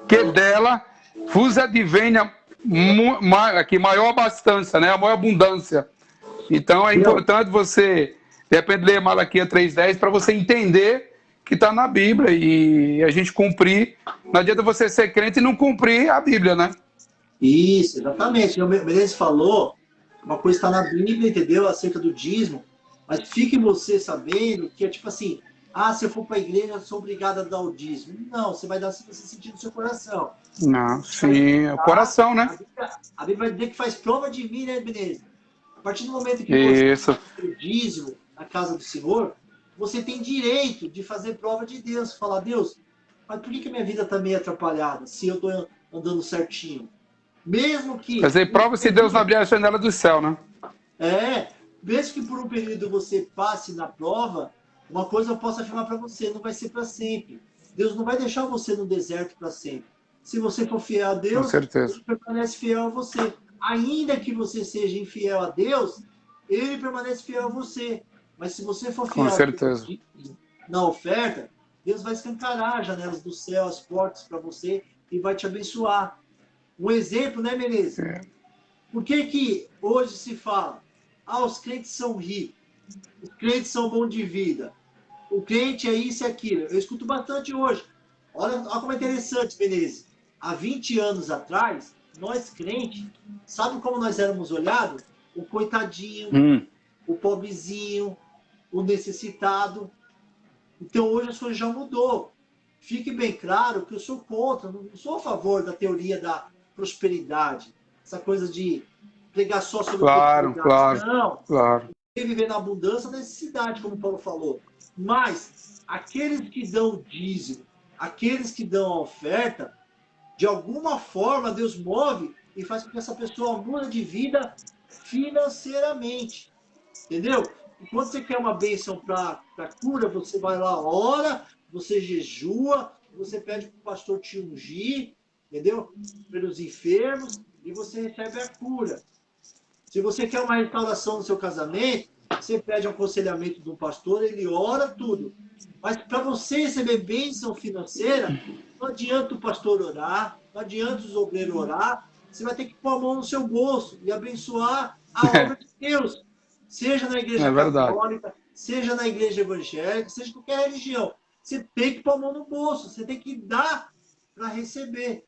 que dela vos advenha aqui, maior abastança, né? A maior abundância. Então é importante você, depende de ler Malaquias 3:10, para você entender que está na Bíblia e a gente cumprir. Não adianta você ser crente e não cumprir a Bíblia, né? Isso, exatamente. O Menezes falou, uma coisa está na Bíblia, entendeu? Acerca do dízimo, mas fique você sabendo que é tipo assim, se eu for para a igreja, eu sou obrigado a dar o dízimo. Não, você vai dar se você sentir no seu coração. Não, sim, é o coração, né? A Bíblia vai dizer que faz prova de mim, né, Menezes? A partir do momento que você faz o dízimo na casa do Senhor, você tem direito de fazer prova de Deus. Falar, Deus, mas por que minha vida está meio atrapalhada se eu estou andando certinho? Mesmo que... Quer dizer, prova se Deus não abrir a janela do céu, né? Mesmo que por um período você passe na prova, uma coisa eu posso afirmar para você, não vai ser para sempre. Deus não vai deixar você no deserto para sempre. Se você for fiel a Deus, Ele permanece fiel a você. Ainda que você seja infiel a Deus, Ele permanece fiel a você. Mas se você for fiel a Deus na oferta, Deus vai escancarar as janelas do céu, as portas para você e vai te abençoar. Um exemplo, né, Menezes? Por que hoje se fala, os crentes são ricos, os crentes são bons de vida, o crente é isso e aquilo. Eu escuto bastante hoje. Olha como é interessante, Menezes. Há 20 anos atrás, nós crentes, sabe como nós éramos olhados? O coitadinho, o pobrezinho, o necessitado. Então hoje as coisas já mudou. Fique bem claro que eu sou contra, não sou a favor da teoria da prosperidade. Essa coisa de pregar só sobre prosperidade. Não. Viver na abundância da necessidade, como o Paulo falou. Mas aqueles que dão o dízimo, aqueles que dão a oferta, De alguma forma, Deus move e faz com que essa pessoa mude de vida financeiramente. Entendeu? E quando você quer uma bênção para cura, você vai lá, ora, você jejua, você pede para o pastor te ungir, entendeu? Pelos enfermos, e você recebe a cura. Se você quer uma restauração no seu casamento, você pede um aconselhamento do pastor, ele ora tudo. Mas para você receber bênção financeira, não adianta o pastor orar, não adianta os obreiros orar, você vai ter que pôr a mão no seu bolso e abençoar a obra de Deus. Seja na igreja É verdade. católica, seja na igreja evangélica, seja qualquer religião. Você tem que pôr a mão no bolso, você tem que dar para receber.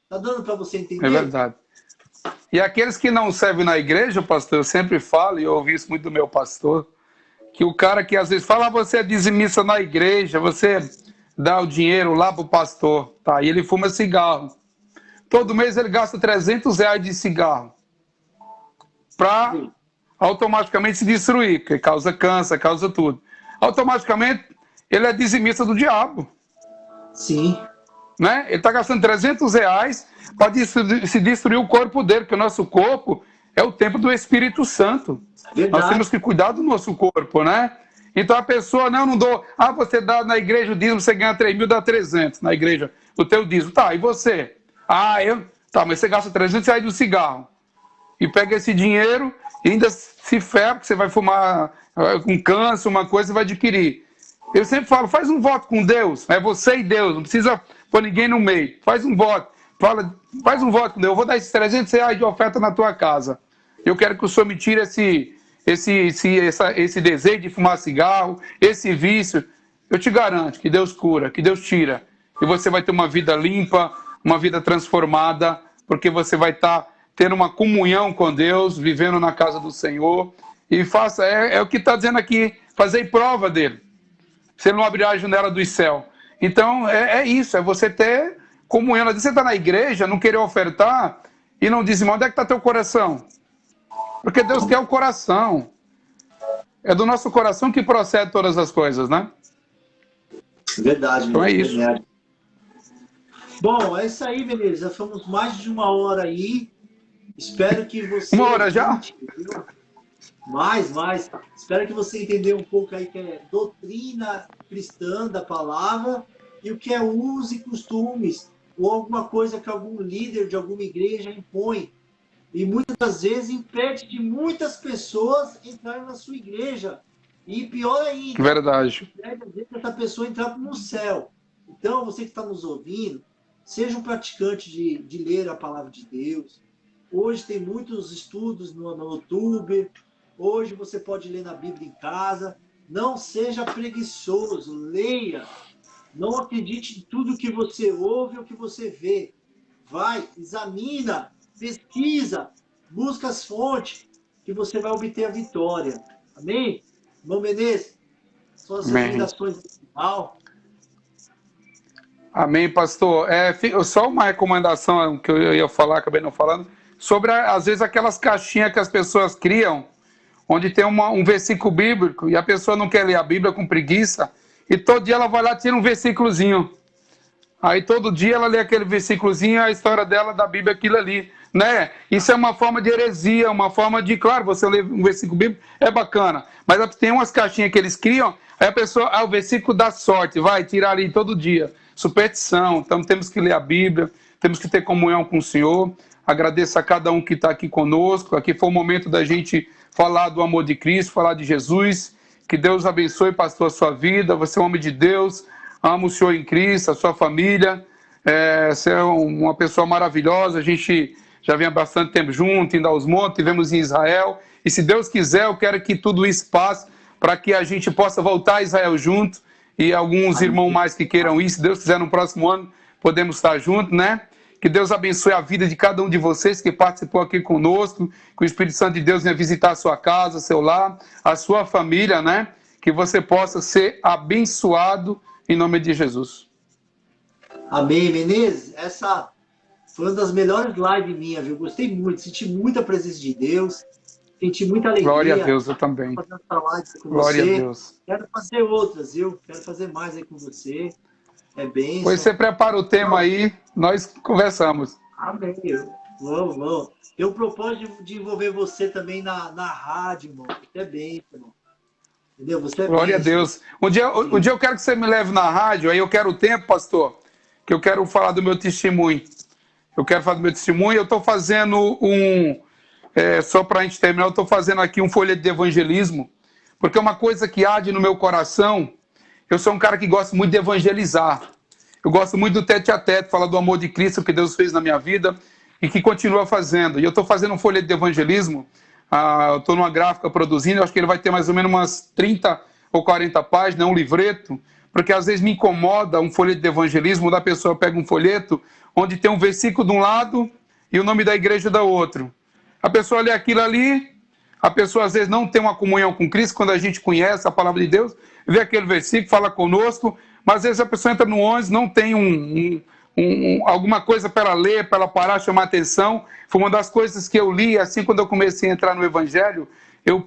Tá dando para você entender? É verdade. E aqueles que não servem na igreja, pastor, eu sempre falo, e eu ouvi isso muito do meu pastor, que o cara que às vezes fala, você é dizimista na igreja, você dá o dinheiro lá pro pastor, tá? E ele fuma cigarro. Todo mês ele gasta R$300 de cigarro para automaticamente se destruir, porque causa câncer, causa tudo. Automaticamente ele é dizimista do diabo. Sim. Né? Ele está gastando R$300 para se destruir o corpo dele, porque o nosso corpo é o templo do Espírito Santo. Verdade. Nós temos que cuidar do nosso corpo, né? Então a pessoa, não dou. Ah, você dá na igreja o dízimo, você ganha 3 mil, dá 300 na igreja, o teu dízimo. Tá, e você? Ah, eu. Tá, mas você gasta R$300 do cigarro. E pega esse dinheiro e ainda se ferra, porque você vai fumar com câncer, uma coisa, você vai adquirir. Eu sempre falo, faz um voto com Deus. É você e Deus, não precisa pôr ninguém no meio. Faz um voto. Faz um voto com Deus. Eu vou dar esses R$300 de oferta na tua casa. Eu quero que o Senhor me tire esse desejo de fumar cigarro, esse vício. Eu te garanto que Deus cura, que Deus tira. E você vai ter uma vida limpa, uma vida transformada, porque você vai estar tendo uma comunhão com Deus, vivendo na casa do Senhor. E faça, é o que está dizendo aqui, fazer prova dele. Você não abrirá a janela do céu. Então, é isso, é você ter comunhão. Você está na igreja, não querer ofertar e não dizimar. Onde é que está teu coração? Porque Deus quer o coração. É do nosso coração que procede todas as coisas, né? Verdade. Então é isso. Verdade. Bom, é isso aí, beleza. Já fomos mais de 1 hora aí. Espero que você... 1 hora já? Mais. Espero que você entendeu um pouco aí que é doutrina cristã da palavra e o que é uso e costumes, ou alguma coisa que algum líder de alguma igreja impõe. E muitas vezes impede de muitas pessoas entrarem na sua igreja. E pior ainda, verdade, impede às vezes essa pessoa entrar no céu. Então, você que está nos ouvindo, seja um praticante de ler a palavra de Deus. Hoje tem muitos estudos no YouTube. Hoje você pode ler na Bíblia em casa. Não seja preguiçoso, leia. Não acredite em tudo que você ouve ou que você vê. Vai, examina, pesquisa, busca as fontes, que você vai obter a vitória. Amém? Irmão Menezes, suas recomendações do final. Amém, pastor. Só uma recomendação que eu ia falar, acabei não falando, sobre, às vezes, aquelas caixinhas que as pessoas criam, onde tem um versículo bíblico, e a pessoa não quer ler a Bíblia com preguiça, e todo dia ela vai lá e tira um versículozinho. Aí todo dia ela lê aquele versículozinho, a história dela da Bíblia é aquilo ali, né? Isso é uma forma de heresia, uma forma de, claro, você lê um versículo bíblico, é bacana, mas tem umas caixinhas que eles criam, aí a pessoa, o versículo da sorte, vai tirar ali todo dia, superstição. Então temos que ler a Bíblia, temos que ter comunhão com o Senhor. Agradeço a cada um que está aqui conosco, aqui foi o momento da gente falar do amor de Cristo, falar de Jesus. Que Deus abençoe, pastor, a sua vida, você é um homem de Deus, ama o Senhor em Cristo, a sua família, você é uma pessoa maravilhosa, a gente já vem há bastante tempo junto, indo aos montes, estivemos em Israel, e se Deus quiser, eu quero que tudo isso passe, para que a gente possa voltar a Israel junto, e alguns irmãos mais que queiram ir, se Deus quiser, no próximo ano, podemos estar juntos, né? Que Deus abençoe a vida de cada um de vocês que participou aqui conosco, que o Espírito Santo de Deus venha visitar a sua casa, seu lar, a sua família, né? Que você possa ser abençoado em nome de Jesus. Amém, Menezes. Essa foi uma das melhores lives minhas, viu? Gostei muito, senti muita presença de Deus, senti muita alegria. Glória a Deus, eu também. Fazer essa live com Glória você. a Deus. Quero fazer outras, viu? Quero fazer mais aí com você. É bênção. Pois você prepara o tema aí, nós conversamos. Amém. Vamos. Tem o propósito de envolver você também na rádio, irmão. Você é bênção, irmão. Entendeu? Você é Glória a bênção. Deus. Um dia eu quero que você me leve na rádio, aí eu quero o tempo, pastor, que eu quero falar do meu testemunho. Eu quero falar do meu testemunho. Eu estou fazendo só para a gente terminar, eu estou fazendo aqui um folheto de evangelismo, porque é uma coisa que arde no meu coração. Eu sou um cara que gosta muito de evangelizar. Eu gosto muito do tete a tete, falar do amor de Cristo que Deus fez na minha vida e que continua fazendo. E eu estou fazendo um folheto de evangelismo, eu estou numa gráfica produzindo, eu acho que ele vai ter mais ou menos umas 30 ou 40 páginas, um livreto, porque às vezes me incomoda um folheto de evangelismo, da pessoa pega um folheto onde tem um versículo de um lado e o nome da igreja da outro. A pessoa lê aquilo ali, a pessoa às vezes não tem uma comunhão com Cristo, quando a gente conhece a palavra de Deus, vê aquele versículo, fala conosco, mas às vezes a pessoa entra no ônibus, não tem alguma coisa para ela ler, para ela parar, chamar atenção. Foi uma das coisas que eu li, assim, quando eu comecei a entrar no Evangelho, eu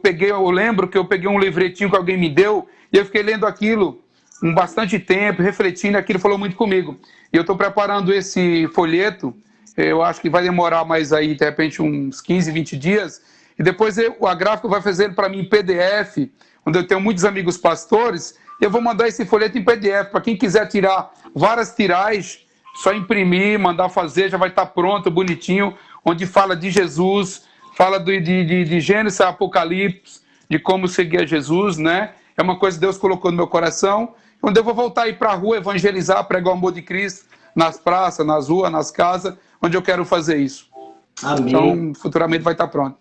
lembro que eu peguei um livretinho que alguém me deu, e eu fiquei lendo aquilo bastante tempo, refletindo, aquilo falou muito comigo. E eu estou preparando esse folheto, eu acho que vai demorar mais aí, de repente, uns 15, 20 dias, e depois a gráfica vai fazer ele para mim em PDF, onde eu tenho muitos amigos pastores, e eu vou mandar esse folheto em PDF, para quem quiser tirar várias tiragens, só imprimir, mandar fazer, já vai estar pronto, bonitinho, onde fala de Jesus, fala de Gênesis a Apocalipse, de como seguir a Jesus, né? É uma coisa que Deus colocou no meu coração, onde eu vou voltar aí para a rua, evangelizar, pregar o amor de Cristo, nas praças, nas ruas, nas casas, onde eu quero fazer isso. Amém. Então, futuramente vai estar pronto.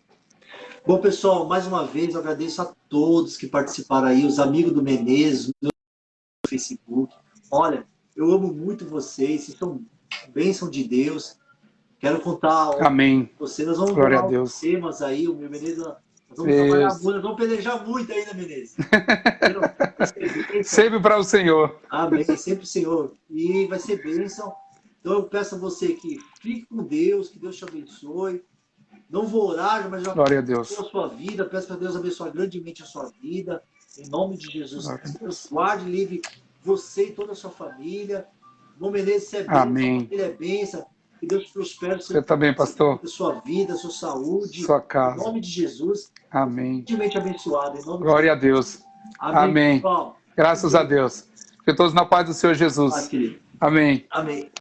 Bom, pessoal, mais uma vez eu agradeço a todos que participaram aí, os amigos do Menezes, no Facebook. Olha, eu amo muito vocês são bênção de Deus. Quero contar Amém. Vocês. Nós vamos Glória falar a Deus. temas aí, o meu Menezes, nós vamos trabalhar muito, nós vamos pelejar muito ainda, Menezes. Sempre para o Senhor. Amém, sempre o Senhor. E vai ser bênção. Então eu peço a você que fique com Deus, que Deus te abençoe. Não vou orar, mas já Glória a Deus. a sua vida. Peço para Deus abençoar grandemente a sua vida. Em nome de Jesus. Deus guarde, livre você e toda a sua família. Bom, Menezes, você é bênção. Amém. Ele é bênção. Que Deus te prospere. Você também, pastor. A sua vida, a sua saúde. Sua casa. Em nome de Jesus. Amém. Grandemente abençoado. Em nome Glória a Deus. Amém. Graças a Deus. Que todos na paz do Senhor Jesus. Querido. Amém. Amém.